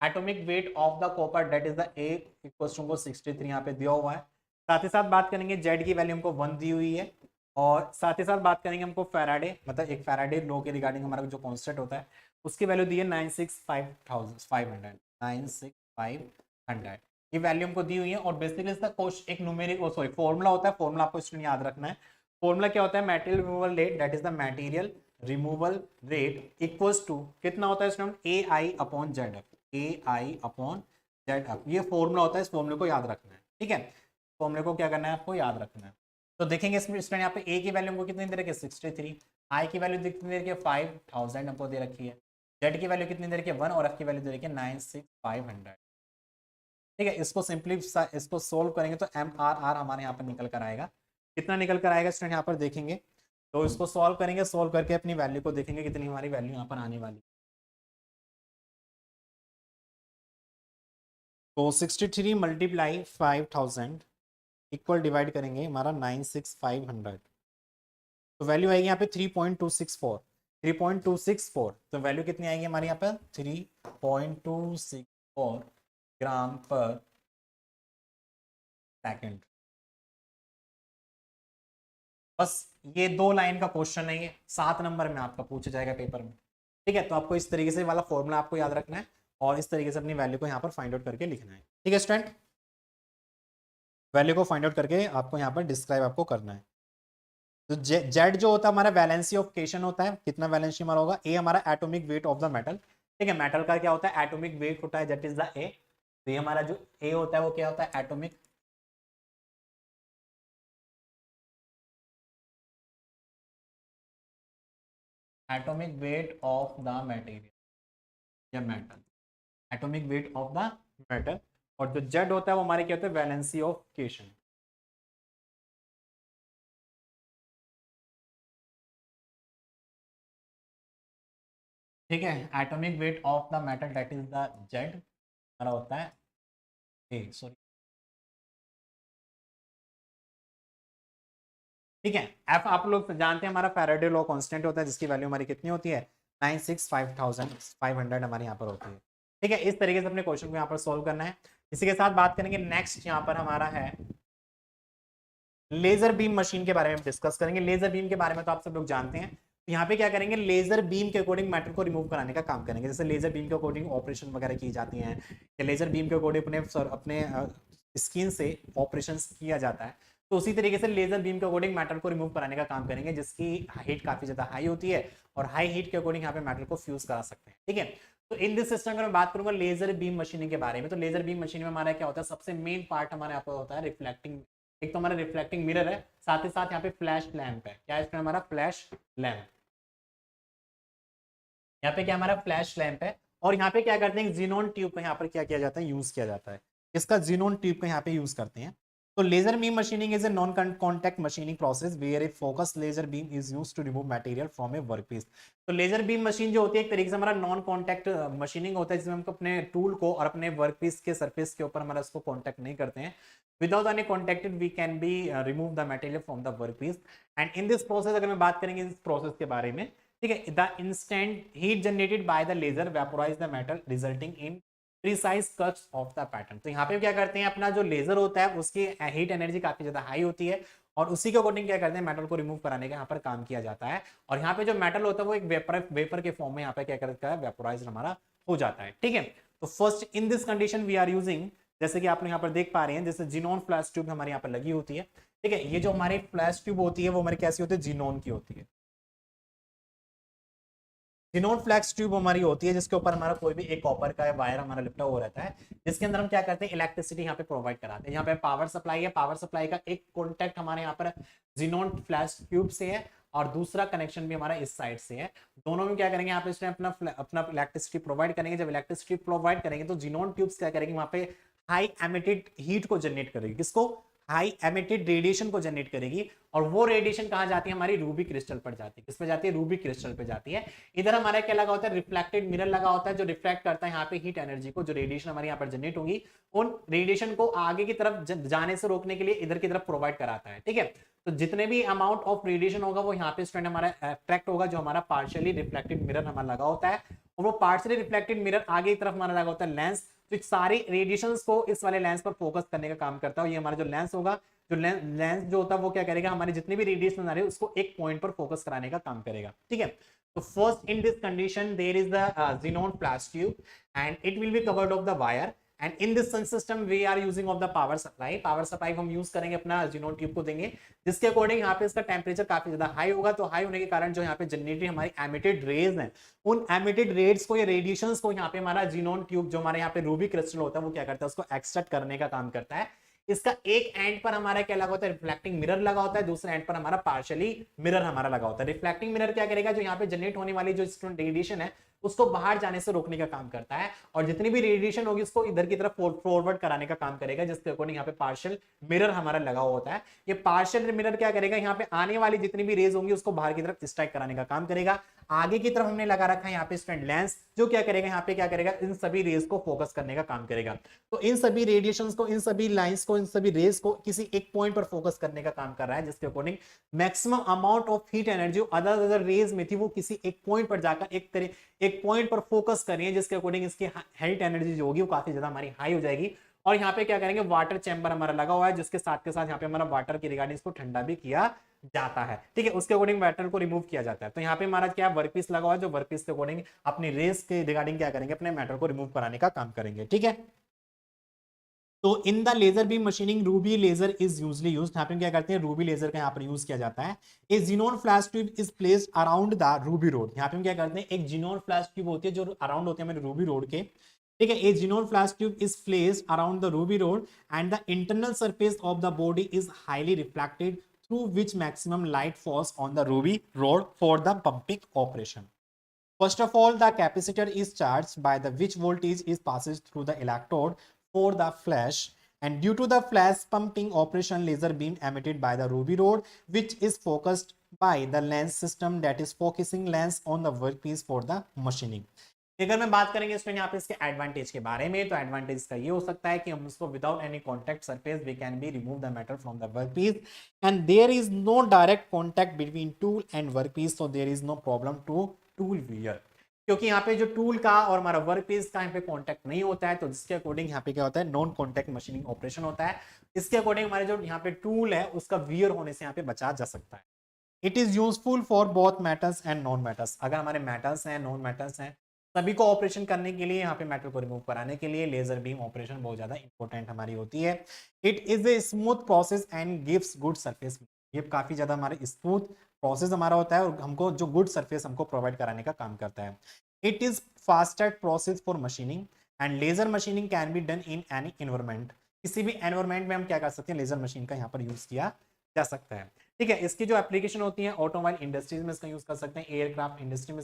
atomic weight of the copper, that is the A equals to 63 यहाँ पे दिया हुआ है। साथ ही साथ बात करेंगे जेड की वैल्यू हमको 1 दी हुई है, और साथ ही साथ बात करेंगे हमको फैराडे, मतलब एक फैराडे लॉ के रिगार्डिंग हमारा जो कॉन्स्टेंट होता है उसकी वैल्यू दी है 96500 ये वैल्यू हमको दी हुई है। और बेसिकली इसका एक न्यूमेरिक सॉरी फॉर्मूला होता है, फॉर्मूला आपको स्टूडेंट याद रखना है। फॉर्मूला क्या होता है, material removal rate, that is the material removal rate equals to कितना होता है student, A I upon Z F, A I upon Z F, ये फॉर्मूला होता है। इस फॉर्मूले को याद रखना है। ठीक है, फॉर्मूले को क्या करना है, आपको याद रखना है। तो देखेंगे इसमें स्टूडेंट यहाँ पे ए की वैल्यू हमको कितनी दे रखी है, 63, आई की वैल्यू कितनी दे रखी है, 5000 हमको दे रखी है, जेड की वैल्यू कितनी दे रखी है 1, और एफ की वैल्यू दे रखी है 96500। ठीक है, इसको सिंपली इसको सोल्व करेंगे तो एम आर आर हमारे यहाँ पर निकल कर आएगा। कितना निकल कर आएगा स्टूडेंट यहाँ पर देखेंगे, तो इसको सॉल्व करेंगे, सॉल्व करके अपनी वैल्यू को देखेंगे कितनी हमारी वैल्यू यहाँ पर आने वाली। तो 63 मल्टीप्लाई 5000 इक्वल डिवाइड करेंगे हमारा 96500, तो वैल्यू आएगी यहाँ पे 3.264, 3.264। तो वैल्यू कितनी आएगी हमारे यहाँ पर 3.264 ग्राम पर सेकंड। बस ये 2 लाइन का क्वेश्चन है, ये 7 नंबर में आपका पूछा जाएगा पेपर में। ठीक है, तो आपको इस तरीके से वाला फॉर्मूला आपको याद रखना है और इस तरीके से अपनी वैल्यू को यहाँ पर फाइंड आउट करके लिखना है। ठीक है स्टूडेंट, वैल्यू को फाइंड आउट करके आपको यहाँ पर डिस्क्राइब आपको करना है। तो जेड जो होता है हमारा वैलेंसी ऑफ केशन होता है, कितना वैलेंसी हमारा होगा, ए हमारा atomic weight of the metal. ठीक है, मेटल का क्या होता है, एटॉमिक वेट होता है, दैट इज द ए। तो ये हमारा जो ए होता है वो क्या होता है, atomic weight of the material या metal, atomic weight of the metal. और जो जेड होता है वो हमारे क्या होता है, वैलेंसी ऑफ केशन। ठीक है, atomic weight of the metal that is the Z हमारा होता है ए, सॉरी। ठीक है, एफ आप लोग जानते हैं हमारा फैराडे लॉ कांस्टेंट होता है जिसकी वैल्यू हमारी कितनी होती है, 96,500 हमारे यहाँ पर होती है। ठीक है, इस तरीके से अपने क्वेश्चन को यहाँ पर सोल्व करना है। इसी के साथ बात करेंगे नेक्स्ट यहाँ पर हमारा है लेजर बीम मशीन के बारे में डिस्कस करेंगे। लेजर बीम के बारे में तो आप सब लोग जानते हैं। तो यहाँ पे क्या करेंगे, लेजर बीम के अकॉर्डिंग मैटर को रिमूव कराने का काम करेंगे। जैसे लेजर बीम के अकॉर्डिंग ऑपरेशन वगैरह की जाती हैं, या लेजर बीम के अकॉर्डिंग अपने स्किन से ऑपरेशन किया जाता है। तो उसी तरीके से लेजर बीम के अकॉर्डिंग मैटर को रिमूव कराने का काम करेंगे, जिसकी हीट काफी ज्यादा हाई होती है, और हाई हीट के अकॉर्डिंग यहाँ पे मैटर को फ्यूज करा सकते हैं। ठीक है, तो इन दिस सिस्टम अगर मैं बात करूंगा लेजर बीम मशीनिंग के बारे में, तो लेजर बीम मशीन में हमारा क्या होता है, सबसे मेन पार्ट हमारे यहाँ पर होता है रिफ्लेक्टिंग। एक तो हमारा रिफ्लेक्टिंग मिरर है, साथ ही साथ यहाँ पे फ्लैश लैंप है। क्या है इसमें हमारा फ्लैश लैंप, यहाँ पे क्या हमारा फ्लैश लैंप है। और यहाँ पे क्या करते हैं, जीनोन ट्यूब का यहाँ पर क्या किया जाता है, यूज किया जाता है। इसका जीनोन ट्यूब का यहाँ पे यूज करते हैं। तो laser beam machining is a non contact machining process where a focus laser beam is used to remove material from a workpiece. तो लेजर बीम मशीन जो होती है एक तरीके से हमारा नॉन कॉन्टैक्ट मशीनिंग होता है, जिसमें हम अपने टूल को और अपने वर्कपीस के सरफेस के ऊपर हमारा उसको कॉन्टैक्ट नहीं करते हैं। Without any contacted we can be remove the material from the workpiece. And in this process अगर मैं बात करेंगे इस प्रोसेस के बारे में, ठीक है, the instant heat generated by the laser vaporize the metal resulting in precise cuts of the pattern. तो यहाँ पे क्या करते हैं, अपना जो लेजर होता है उसकी हीट एनर्जी काफी ज्यादा हाई होती है, और उसी के अकॉर्डिंग क्या करते हैं, मेटल को रिमूव कराने का यहाँ पर काम किया जाता है। और यहाँ पे जो मेटल होता है वो एक वेपर के फॉर्म में यहाँ पे क्या करता है, वेपोराइज हमारा हो जाता है। ठीक है, तो first in this condition we are using, जैसे कि आप यहाँ पर देख पा रहे हैं, जैसे जिनोन फ्लैश ट्यूब हमारे यहाँ पर लगी होती है। ठीक है, ये जो हमारी फ्लैश ट्यूब होती है वो हमारी कैसी होती है, जिनोन की होती है। जिनोन फ्लैक्स ट्यूब हमारी होती है, जिसके ऊपर हमारा कोई भी एक कॉपर का वायर हमारा लिपटा हुआ रहता है, जिसके अंदर हम क्या करते हैं, इलेक्ट्रिसिटी यहाँ पे प्रोवाइड कराते हैं। यहाँ पे पावर सप्लाई है, पावर सप्लाई का एक कॉन्टैक्ट हमारे यहाँ पर जिनोन फ्लैश ट्यूब से है, और दूसरा कनेक्शन भी हमारा इस साइड से है। दोनों में क्या करेंगे, यहाँ पे इसमें अपना इलेक्ट्रिसिटी प्रोवाइड करेंगे। जब इलेक्ट्रिसिटी प्रोवाइड करेंगे तो जिनोन ट्यूब्स क्या करेंगे, वहां पे हाई एमिटेड हीट को जनरेट करेगी। किसको, हाई एमिटेड रेडिएशन को जनरेट करेगी। और वो रेडिएशन कहां जाती है, हमारी रूबी क्रिस्टल पर जाती है। किस पे जाती है, रूबी क्रिस्टल पे जाती है। इधर हमारा क्या लगा होता है, रिफ्लेक्टेड मिरर लगा होता है, जो रिफ्लेक्ट करता है यहाँ पे हीट एनर्जी को, जो रेडिएशन हमारे यहाँ पर जनरेट होगी उन रेडिएशन को आगे की तरफ जाने से रोकने के लिए इधर की तरफ प्रोवाइड कराता है। ठीक है, तो जितने भी अमाउंट ऑफ रेडिएशन होगा वो यहाँ पे स्टूडेंट हमारा अट्रैक्ट होगा, जो हमारा पार्शियली रिफ्लेक्टेड मिरर हमारा लगा होता है। और वो पार्शियली रिफ्लेक्टेड मिरर आगे की तरफ हमारा लगा होता है लेंस, तो सारी रेडिएशंस को इस वाले लेंस पर फोकस करने का काम करता है। ये हमारा जो लेंस होगा, जो लेंस जो होता है वो क्या करेगा, हमारे जितने भी रेडिएशन आ रहे हैं उसको एक पॉइंट पर फोकस कराने का काम करेगा। ठीक है, तो first in this condition there is the xenon flash tube and it will be covered of the wire. And in this system we are using of the power supply. Power supply हम यूज करेंगे, अपना xenon ट्यूब को देंगे, जिसके अकॉर्डिंग यहाँ पे इसका टेम्परेचर काफी ज्यादा हाई होगा। तो हाई होने के कारण जो यहाँ पे जनरेटेड हमारी एमिटेड रेज है, उन एमिटेड रेज को या रेडिएशंस को यहाँ पे हमारा xenon ट्यूब जो हमारे यहाँ पे रूबी क्रिस्टल होता है वो क्या करता है, उसको एक्सट्रैक्ट करने का काम करता है। इसका एक एंड पर हमारा क्या लगा होता है, रिफ्लेक्टिंग मिरर लगा होता है, दूसरे एंड पर हमारा पार्शियली मिरर हमारा लगा होता है। रिफ्लेक्टिंग मिरर क्या करेगा, जो यहाँ पे जनरेट होने वाली जो रेडिएशन है उसको बाहर जाने से रोकने का काम करता है, और जितनी भी रेडिएशन होगी उसको इधर की तरफ फॉरवर्ड कराने का काम करेगा, जिसके अकॉर्डिंग यहाँ पे पार्शियल मिरर हमारा लगा हुआ होता है। ये पार्शियल मिरर क्या करेगा, यहाँ पे आने वाली जितनी भी रेज होंगी उसको बाहर की तरफ स्ट्राइक कराने का काम करेगा। आगे की तरफ हमने लगा रखा है यहाँ पे स्टूडेंट लेंस, जो क्या करेगा, यहाँ पे क्या करेगा, इन सभी रेज को फोकस करने का काम करेगा। तो इन सभी रेडिएशंस को, इन सभी लाइंस को, इन सभी रेज को किसी एक पॉइंट पर फोकस करने का काम कर रहा है, जिसके according maximum amount of heat energy other rays में थी वो किसी एक पॉइंट पर जाकर एक पॉइंट पर फोकस कर रही है, जिसके अकॉर्डिंग इसकी हीट एनर्जी जो होगी वो काफी ज्यादा हमारी हाई हो जाएगी। और यहाँ पे क्या करेंगे, वाटर चैम्बर हमारा लगा हुआ है, जिसके साथ के साथ यहाँ पे हमारा वाटर की रिगार्डिंग इसको ठंडा भी किया जाता है। ठीक है, उसके अकॉर्डिंग वाटर को रिमूव किया जाता है। तो यहाँ पे हमारा क्या वर्कपीस लगा हुआ है, जो वर्कपीस के अकॉर्डिंग अपनी रेस के रिगार्डिंग क्या करेंगे, अपने मैटर को रिमूव कराने का काम करेंगे। ठीक है, तो in the laser beam machining ruby laser is usually used. यहाँ पे क्या करते हैं, रूबी लेजर का यहाँ पर यूज किया जाता है। ए xenon flash tube is placed around the Ruby road. यहाँ पे हम क्या करते हैं, एक xenon फ्लैश ट्यूब होती है जो अराउंड होती है हमारे रूबी रोड के। ठीक है, ए xenon flash tube is placed around the Ruby road and the internal surface of the body is highly reflected through which maximum light falls on the ruby rod for the pumping operation. First of all, the capacitor is charged by the which voltage is passes through the electrode for the flash, and due to the flash pumping operation, laser beam emitted by the ruby rod which is focused by the lens system, that is focusing lens on the workpiece for the machining. अगर मैं बात करेंगे स्टूडेंट यहाँ पे इसके एडवांटेज के बारे में, तो एडवांटेज का ये हो सकता है कि हम इसको without any contact surface we can be remove the metal from the workpiece and there is no direct contact between tool and workpiece, so there is no problem to tool wear. क्योंकि यहाँ पे जो टूल का और हमारा वर्क पीस का यहाँ पे कॉन्टेक्ट नहीं होता है, तो जिसके अकॉर्डिंग यहाँ पे क्या होता है, नॉन कॉन्टेक्ट मशीनिंग ऑपरेशन होता है। इसके अकॉर्डिंग हमारे जो यहाँ पे टूल है उसका वियर होने से यहाँ पे बचा जा सकता है। It is useful for both metals and non metals. अगर हमारे मेटल्स हैं, नॉन मेटल्स हैं, सभी को ऑपरेशन करने के लिए, यहाँ पे मेटल को रिमूव कराने के लिए लेजर बीम ऑपरेशन बहुत ज्यादा इंपॉर्टेंट हमारी होती है। It is a smooth process and gives good surface. ये काफी ज्यादा हमारे स्मूथ प्रोसेस हमारा होता है और हमको जो गुड सरफेस हमको प्रोवाइड कराने का काम करता है। It is fastest process for machining and laser machining can be done in any environment. किसी भी एनवायरमेंट में हम क्या कर सकते हैं, लेजर मशीन का यहाँ पर यूज किया जा सकता है। ठीक है, इसकी जो एप्लीकेशन होती है ऑटोमोबाइल इंडस्ट्रीज में इसका यूज कर सकते हैं, एयरक्राफ्ट इंडस्ट्री में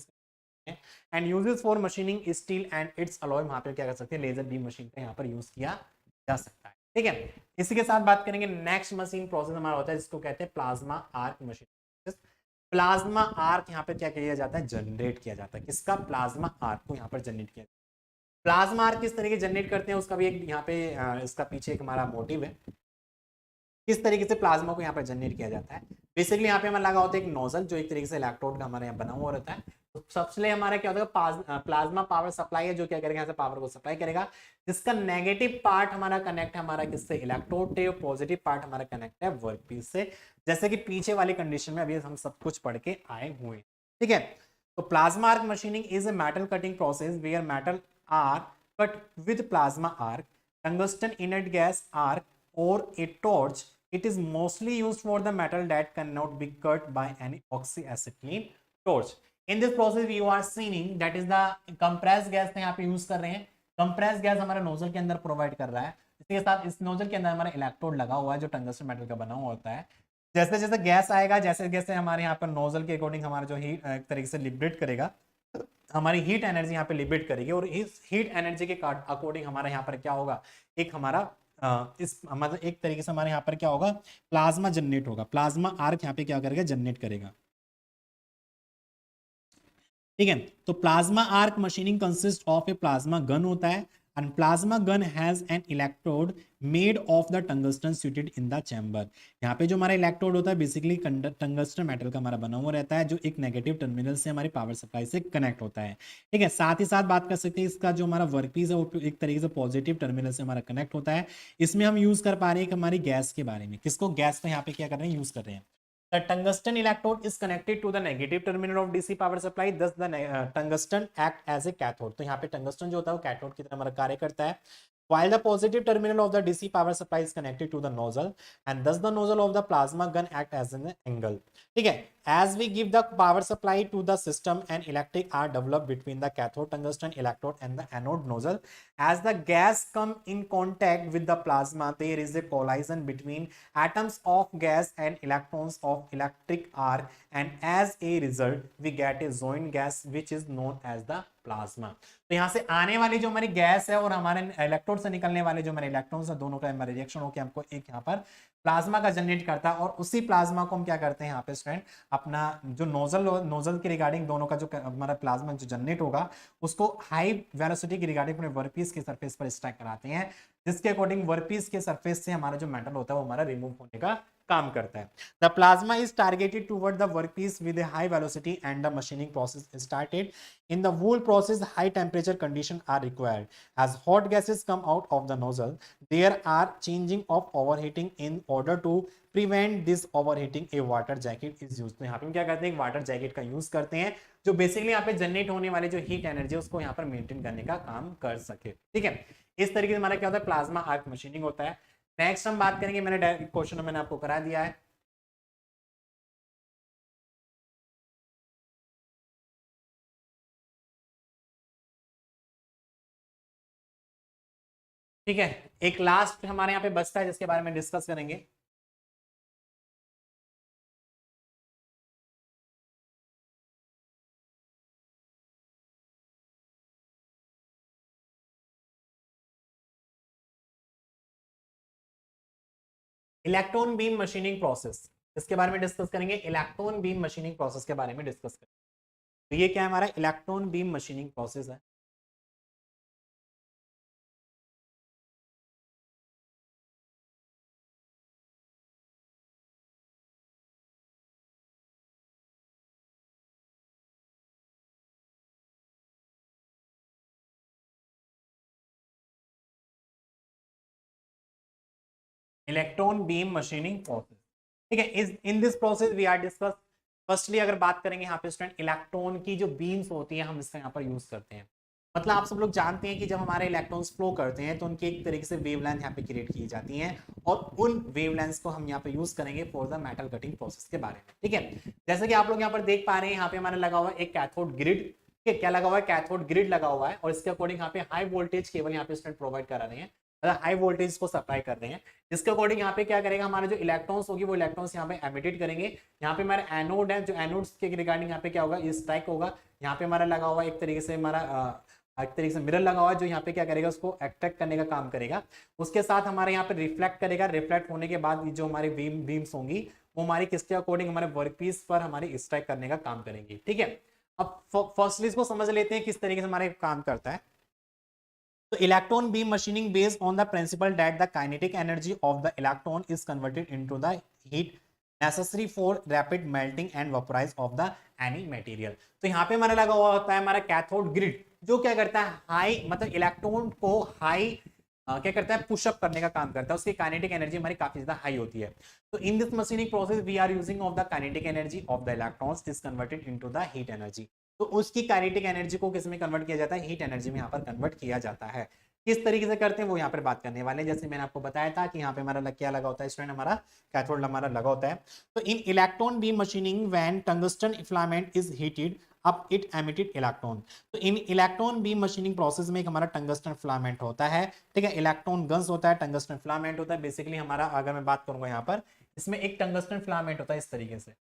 and uses for machining steel and it's alloy, वहां पे क्या कर सकते हैं, लेजर बीम मशीन का यहाँ पर यूज किया जा सकता है। ठीक है, इसी के साथ बात करेंगे नेक्स्ट मशीन प्रोसेस हमारा होता है जिसको कहते हैं plasma arc machine. Plasma arc यहाँ पे क्या किया जाता है, जनरेट किया जाता है। किसका, प्लाज्मा आर्क को यहाँ पर जनरेट किया जाता है। प्लाज्मा आर्क किस तरीके जनरेट करते हैं उसका भी एक यहाँ पे इसका पीछे एक हमारा मोटिव है, किस तरीके से प्लाज्मा को यहाँ पर जनरेट किया जाता है। बेसिकली यहाँ पे हमें लगा होता है एक नोजल जो एक तरीके से इलेक्ट्रोड का हमारे यहाँ बना हुआ रहता है। तो सबसे पहले हमारा क्या होता है, प्लाज्मा पावर सप्लाई है जो क्या करेगा, यहाँ से पावर को सप्लाई करेगा, जिसका नेगेटिव पार्ट हमारा कनेक्ट है हमारा किससे, इलेक्ट्रोड से, पॉजिटिव पार्ट हमारा कनेक्ट है वर्कपीस से, जैसे कि पीछे वाली कंडीशन में अभी हम सब कुछ पढ़ के आए हुए। ठीक है, तो plasma arc machining is a metal cutting process where metal are cut with plasma arc, tungsten inert gas arc or a torch. It is mostly used for the metal that cannot be cut by any oxyacetylene torch. In this process you are seeing that is the compressed gas यहाँ पे यूज कर रहे हैं। compressed gas हमारे नोजल के अंदर प्रोवाइड कर रहा है, इसके साथ इस नोजल के अंदर हमारा इलेक्ट्रोड लगा हुआ है जो टंगस्टन मेटल का बना हुआ होता है। जैसे जैसे गैस आएगा, जैसे जैसे हमारे यहाँ पर नोजल के अकॉर्डिंग हमारा जो हीट एक तरीके से लिबरेट करेगा, हमारी हीट एनर्जी यहाँ पे लिबरेट करेगी और इस हीट एनर्जी के अकॉर्डिंग हमारा यहाँ पर क्या होगा, एक हमारा इस मतलब एक तरीके से हमारे यहाँ पर क्या होगा, प्लाज्मा जनरेट होगा। प्लाज्मा आर्क यहाँ पे क्या करेगा, जनरेट करेगा। ठीक है, तो plasma arc machining consist of A plasma gun होता है and plasma gun has an electrode made of the tungsten suited in the chamber. यहाँ पे जो हमारा इलेक्ट्रोड होता है बेसिकली टंगस्टन मेटल का हमारा बना हुआ रहता है जो एक नेगेटिव टर्मिनल से हमारी पावर सप्लाई से कनेक्ट होता है। ठीक है, साथ ही साथ बात कर सकते हैं इसका जो हमारा वर्कपीस है वो एक तरीके से पॉजिटिव टर्मिनल से हमारा कनेक्ट होता है। इसमें हम यूज कर पा रहे हैं हमारी गैस के बारे में, किसको, गैस को यहाँ पे क्या कर रहे हैं, यूज कर रहे हैं। The tungsten electrode is connected to the negative terminal of DC power supply. Thus, the tungsten act as a cathode. तो यहाँ पे टंगस्टन जो होता है वो कैथोड की तरह हमारा कार्य करता है। While the positive terminal of the DC power supply is connected to the nozzle, and thus the nozzle of the plasma gun act as an angle. ठीक है, as we give the power supply to the system and electric are developed between the cathode tungsten electrode and the anode nozzle. As the gas come in contact with the plasma, there is a collision between atoms of gas and electrons of electric arc, and as a result we get a joint gas which is known as the plasma. तो यहाँ से आने वाली जो हमारी गैस है और हमारे इलेक्ट्रोड से निकलने वाले जो हमारे इलेक्ट्रॉन्स है, दोनों का हमारा रिएक्शन होकर हमको एक यहाँ पर प्लाज्मा का जनरेट करता है और उसी प्लाज्मा को हम क्या करते हैं यहाँ पे स्टूडेंट, अपना जो नोजल के रिगार्डिंग दोनों का जो हमारा प्लाज्मा जो जनरेट होगा उसको हाई वेलोसिटी की रिगार्डिंग अपने वर्कपीस के सरफेस पर स्टैक कराते हैं, जिसके अकॉर्डिंग वर्कपीस के सरफेस से हमारा जो मेटल होता है वो हमारा रिमूव होने का काम करता है। The plasma is targeted toward the workpiece with A high velocity and the machining process started. In the whole process, high temperature conditions are required. As hot gases come out of the nozzle, there are changing of overheating. In order to prevent this overheating, a water jacket is used. तो यहाँ पे हम क्या करते हैं, एक वाटर जैकेट का यूज करते हैं जो बेसिकली यहाँ पे जनरेट होने वाले जो हीट एनर्जी है उसको यहाँ पर मेंटेन करने का काम कर सके। ठीक है, इस तरीके से हमारा क्या होता है, प्लाज्मा आर्क मशीनिंग होता है। नेक्स्ट हम बात करेंगे, मैंने क्वेश्चन मैंने आपको करा दिया है। ठीक है, एक लास्ट हमारे यहाँ पे बचता है जिसके बारे में डिस्कस करेंगे। इलेक्ट्रॉन बीम मशीनिंग प्रोसेस, इसके बारे में डिस्कस करेंगे। इलेक्ट्रॉन बीम मशीनिंग प्रोसेस के बारे में डिस्कस करेंगे। तो ये क्या है, हमारा इलेक्ट्रॉन बीम मशीनिंग प्रोसेस है। Electron beam machining process. ठीक है, इस in this process we are discuss. Firstly अगर बात करेंगे यहाँ पे स्टूडेंट, इलेक्ट्रॉन की जो बीम्स होती है हम इसका यहाँ पर यूज करते हैं। मतलब आप सब लोग जानते हैं कि जब हमारे इलेक्ट्रॉन्स फ्लो करते हैं तो उनकी एक तरीके से वेवलेंथ यहाँ पे क्रिएट की जाती हैं, और उन वेवलेंथ्स को हम यहाँ पे यूज करेंगे for the metal cutting process के बारे में। ठीक है, जैसे कि आप लोग यहाँ पर देख पा रहे हैं, यहाँ पे हमारा लगा हुआ है एक कैथोड ग्रिड। ठीक है, क्या लगा हुआ है? कैथोड ग्रिड लगा हुआ है, और इसके अकॉर्डिंग यहाँ पे हाई वोल्टेज केबल यहाँ पे स्टूडेंट प्रोवाइड करा रहे हैं, मतलब हाई वोल्टेज को सप्लाई कर रहे हैं, जिसके अकॉर्डिंग यहाँ पे क्या करेगा, हमारे जो इलेक्ट्रॉन्स होगी वो इलेक्ट्रॉन्स यहाँ पे एमिटेड करेंगे। यहाँ पे हमारा एनोड है, जो एनोड्स के रिगार्डिंग यहाँ पे क्या होगा, स्ट्राइक होगा। यहाँ पे हमारा लगा हुआ एक तरीके से हमारा एक तरीके से मिरर लगा हुआ है, जो यहाँ पे क्या करेगा, उसको अट्रैक्ट करने का काम करेगा। उसके साथ हमारे यहाँ पे रिफ्लेक्ट करेगा। रिफ्लेक्ट होने के बाद जो हमारी बीम्स होंगी वो हमारी किसके अकॉर्डिंग, हमारे वर्कपीस पर हमारी स्ट्राइक करने का काम करेंगी। ठीक है, अब फर्स्टली इसको समझ लेते हैं किस तरीके से हमारे काम करता है। तो electron beam machining based on the principal that the kinetic energy of the electron is converted into the heat necessary for rapid melting and vaporise of the any material. तो यहाँ पे हमारा लगा हुआ होता है हमारा कैथोड ग्रिड, जो क्या करता है, हाई मतलब इलेक्ट्रॉन को हाई क्या करता है, पुशअप करने का काम करता है। उसकी काइनेटिक एनर्जी हमारी काफी ज्यादा हाई होती है। तो in this machining process we are using of the kinetic energy of the electrons is converted into the heat energy. तो उसकी काइनेटिक एनर्जी को किस में कन्वर्ट किया जाता है, हीट एनर्जी में यहाँ पर कन्वर्ट किया जाता है। किस तरीके से करते हैं वो यहाँ पर बात करने वाले हैं। जैसे मैंने आपको बताया था कि यहाँ पे हमारा क्या लगा होता है स्टूडेंट, हमारा कैथोड हमारा लगा होता है। तो in electron beam machining when tungsten filament is heated up it emitted electron. तो in electron beam machining process में एक हमारा टंगस्टन फिलामेंट होता है। ठीक है, इलेक्ट्रॉन गन्स होता है, टंगस्टन फिलामेंट होता है। बेसिकली हमारा अगर मैं बात करूंगा यहाँ पर, इसमें एक टंगस्टन फिलामेंट होता है इस तरीके से।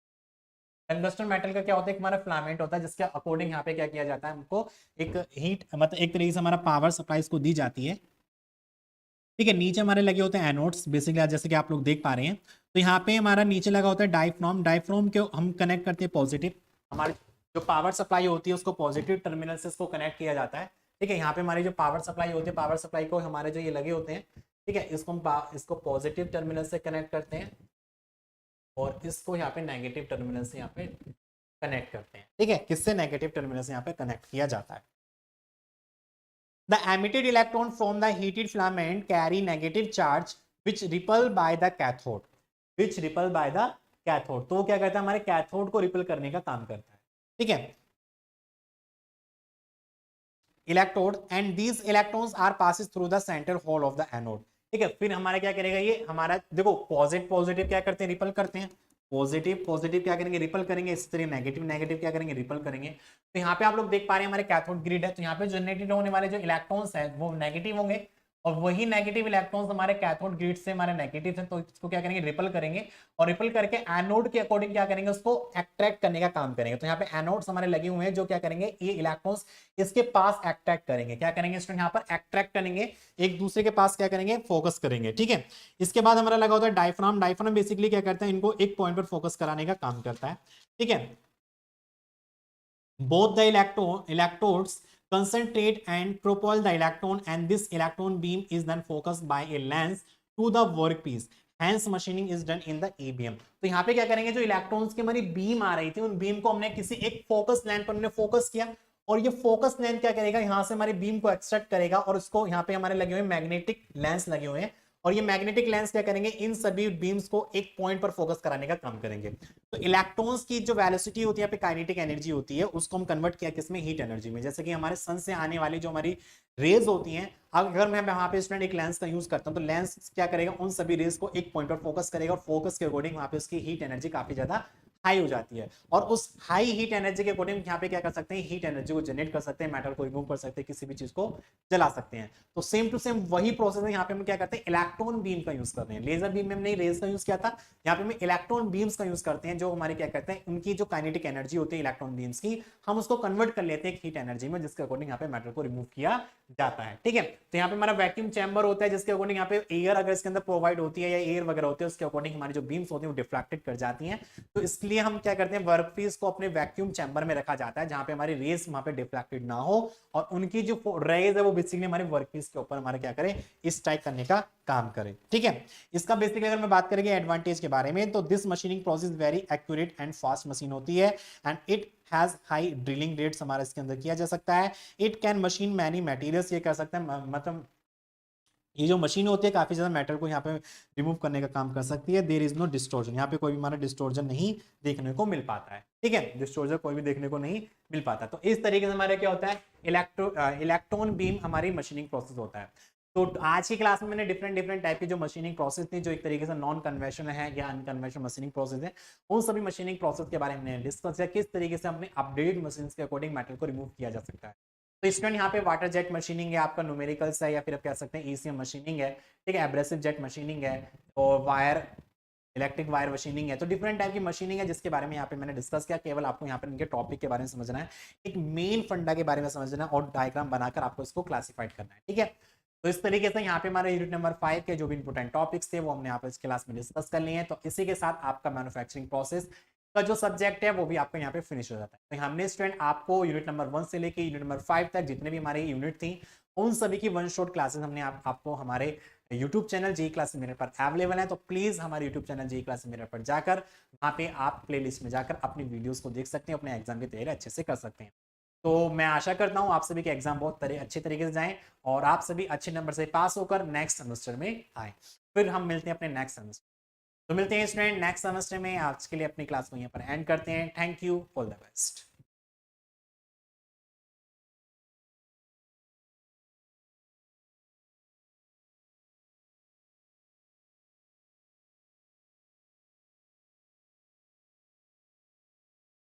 टंगस्टन मेटल का क्या होता है, हमारा फिलामेंट होता है, जिसके अकॉर्डिंग यहाँ पे क्या किया जाता है, हमको एक हीट मतलब एक तरीके से हमारा पावर सप्लाई इसको दी जाती है। ठीक है, नीचे हमारे लगे होते हैं एनोड्स, बेसिकली जैसे कि आप लोग देख पा रहे हैं। तो यहाँ पे हमारा नीचे लगा होता है डायफ्राम। डायफ्राम को हम कनेक्ट करते हैं पॉजिटिव, हमारे जो पावर सप्लाई होती है उसको पॉजिटिव टर्मिनल से इसको कनेक्ट किया जाता है। ठीक है, यहाँ पे हमारी जो पावर सप्लाई होती है, पावर सप्लाई को हमारे जो ये लगे होते हैं, ठीक है, इसको हम इसको पॉजिटिव टर्मिनल से कनेक्ट करते हैं, और इसको यहाँ पे नेगेटिव टर्मिनल से यहाँ पे कनेक्ट करते हैं। ठीक है, किससे, नेगेटिव टर्मिनल से यहाँ पे कनेक्ट किया जाता है। The emitted electron from the heated filament carry negative charge which repel by the cathode, which repel by the cathode। तो क्या करता है, हमारे कैथोड को रिपेल करने का काम करता है। ठीक है, electrode and these electrons are passes through the centre hole of the anode. ठीक है, फिर हमारा क्या करेगा, ये हमारा देखो पॉजिटिव पॉजिटिव क्या करते हैं, रिपेल करते हैं। पॉजिटिव पॉजिटिव क्या करेंगे, रिपेल करेंगे। इस तरह नेगेटिव नेगेटिव क्या करेंगे, रिपेल करेंगे। तो यहाँ पे आप लोग देख पा रहे हैं हमारे कैथोड ग्रिड है, तो यहाँ पे जनरेटेड होने वाले जो इलेक्ट्रॉन्स है वो नेगेटिव होंगे, और वही नेगेटिव इलेक्ट्रॉन्स हमारे कैथोड ग्रिड से हमारे नेगेटिव है, तो इसको क्या करेंगे, रिपेल करेंगे, और रिपेल करके एनोड के अकॉर्डिंग क्या करेंगे, उसको अट्रैक्ट करने का काम करेंगे। तो यहाँ पे एनोड्स हमारे लगे हुए हैं, जो क्या करेंगे, ये इलेक्ट्रॉन्स इसके पास अट्रैक्ट करेंगे। क्या करेंगे स्टूडेंट, यहाँ पर अट्रैक्ट करेंगे, एक दूसरे के पास क्या करेंगे, फोकस करेंगे। ठीक है, इसके बाद हमारा लगा होता है डायफ्राम। डायफ्राम बेसिकली क्या करता है, इनको एक पॉइंट पर फोकस कराने का काम करता है। ठीक है, both the electrodes concentrate and propel the electron, and this electron beam is then focused by a lens to the workpiece, hence machining is done in the EBM। तो यहाँ पे क्या करेंगे, जो इलेक्ट्रॉन्स की हमारी बीम आ रही थी, उन बीम को हमने किसी एक फोकस लेंथ पर हमने फोकस किया, और ये फोकस लेंथ क्या करेगा, यहाँ से हमारी बीम को एक्सट्रैक्ट करेगा, और उसको यहाँ पे हमारे लगे हुए मैग्नेटिक लेंस लगे हुए हैं, और ये मैग्नेटिक लेंस क्या करेंगे, इन सभी बीम्स को एक पॉइंट पर फोकस कराने का काम करेंगे। तो इलेक्ट्रॉन्स की जो वेलोसिटी होती है, काइनेटिक एनर्जी होती है, उसको हम कन्वर्ट किया किसमें, हीट एनर्जी में। जैसे कि हमारे सन से आने वाली जो हमारी रेज होती हैं, अगर मैं वहां पे स्टूडेंट एक लेंस का यूज करता हूं, तो लेंस क्या करेगा, उन सभी रेज को एक पॉइंट पर फोकस करेगा, और फोकस के अकॉर्डिंग वहां पे उसकी हीट एनर्जी काफी ज्यादा हाई हो जाती है, और उस हाई हीट एनर्जी के अकॉर्डिंग यहाँ पे क्या कर सकते हैं, हीट एनर्जी को जनरेट कर सकते हैं, मेटल को रिमूव कर सकते हैं, किसी भी चीज को जला सकते हैं। तो सेम टू सेम वही प्रोसेस है, यहाँ पे हम क्या करते हैं, इलेक्ट्रॉन बीम का यूज करते हैं। लेजर बीम में हमने रेज का यूज किया था, यहाँ पे हम इलेक्ट्रॉन बीम्स का यूज करते हैं, जो हमारे क्या करते हैं, उनकी जो काइनेटिक एनर्जी होती है इलेक्ट्रॉन बीम्स की, हम उसको कन्वर्ट कर लेते हैं हीट एनर्जी में, जिसके अकॉर्डिंग यहाँ पे मेटल को रिमूव किया जाता है। ठीक है, तो यहाँ पे हमारा वैक्यूम चैम्बर होता है, जिसके अकॉर्डिंग यहाँ पे एयर अगर इसके अंदर प्रोवाइड होती है, या एयर वगैरह होती है, उसके अकॉर्डिंग हमारी जो बीम्स होती है वो डिफ्लेक्टेड कर जाती हैं। तो इसलिए हम क्या करते हैं, वर्कपीस को अपने वैक्यूम चैम्बर में रखा जाता है, जहां पे हमारी रेस वहां पे डिफ्लेक्टेड ना हो, और उनकी जो रेज है वो बेसिकली हमारे वर्कपीस के ऊपर हमारे क्या करे, स्ट्राइक करने का काम करे। ठीक है, इसका बेसिकली अगर मैं बात करेंगे एडवांटेज के बारे में, तो this machining process very accurate and fast machine होती है, and it has high drilling rates हमारा इसके अंदर किया जा सकता है। It can machine many materials, ये कर सकते हैं मतलब ये जो मशीन होती है काफी ज्यादा मेटल को यहाँ पे रिमूव करने का काम कर सकती है। देयर इज नो डिस्टोर्जन, यहाँ पे कोई भी हमारा डिस्टोर्जन नहीं देखने को मिल पाता है, ठीक है, डिस्टोर्जन कोई भी देखने को नहीं मिल पाता। तो इस तरीके से हमारे क्या होता है, इलेक्ट्रॉन बीम हमारी मशीनिंग प्रोसेस होता है। तो आज की क्लास में मैंने डिफरेंट डिफरेंट टाइप की जो मशीनिंग प्रोसेस थी, जो एक तरीके से नॉन कन्वेंशनल है या अनकन्वेंशनल मशीनिंग प्रोसेस है, उन सभी मशीनिंग प्रोसेस के बारे में हमने डिस्कस किया, किस तरीके से अपने अपडेट मशीन के अकॉर्डिंग मेटल को रिमूव किया जा सकता है। तो स्टूडेंट यहाँ पे वाटर जेट मशीनिंग है, आपका न्यूमेरिकल्स है, या फिर आप कह सकते हैं ईसीएम मशीनिंग है, ठीक है, एब्रेसिव जेट मशीनिंग है, और वायर इलेक्ट्रिक वायर मशीनिंग है। तो डिफरेंट टाइप की मशीनिंग है जिसके बारे में यहाँ पे मैंने डिस्कस किया। केवल आपको यहाँ पे इनके टॉपिक के बारे में समझना है, एक मेन फंडा के बारे में समझना है और डायग्राम बनाकर आपको इसको क्लासिफाइड करना है, ठीक है। तो इस तरीके से यहाँ पे हमारे यूनिट नंबर 5 के जो भी इंपोर्टेंट टॉपिक्स थे वो हमने यहाँ पे इस क्लास में डिस्कस कर लिए हैं। तो इसी के साथ आपका मैन्युफैक्चरिंग प्रोसेस का जो सब्जेक्ट है वो भी आपका यहाँ पे फिनिश हो जाता है। तो हमने स्टूडेंट आपको यूनिट नंबर 1 से लेके यूनिट नंबर 5 तक जितने भी हमारे यूनिट थी, उन सभी की वन शॉट क्लासेस हमने आपको हमारे YouTube channel JEE classes mirror पर अवेलेबल है। तो प्लीज हमारे YouTube channel JEE classes mirror पर जाकर वहां पे आप प्लेलिस्ट में जाकर अपनी वीडियोस को देख सकते हैं, अपने एग्जाम की तैयारी अच्छे से कर सकते हैं। तो मैं आशा करता हूं आप सभी के एग्जाम बहुत अच्छे तरीके से जाएं और आप सभी अच्छे नंबर से पास होकर नेक्स्ट सेमेस्टर में आए। फिर हम मिलते हैं अपने नेक्स्ट सेमेस्टर। तो मिलते हैं स्टूडेंट नेक्स्ट सेमेस्टर में। आज के लिए अपनी क्लास को यहाँ पर एंड करते हैं। Thank you, all the best.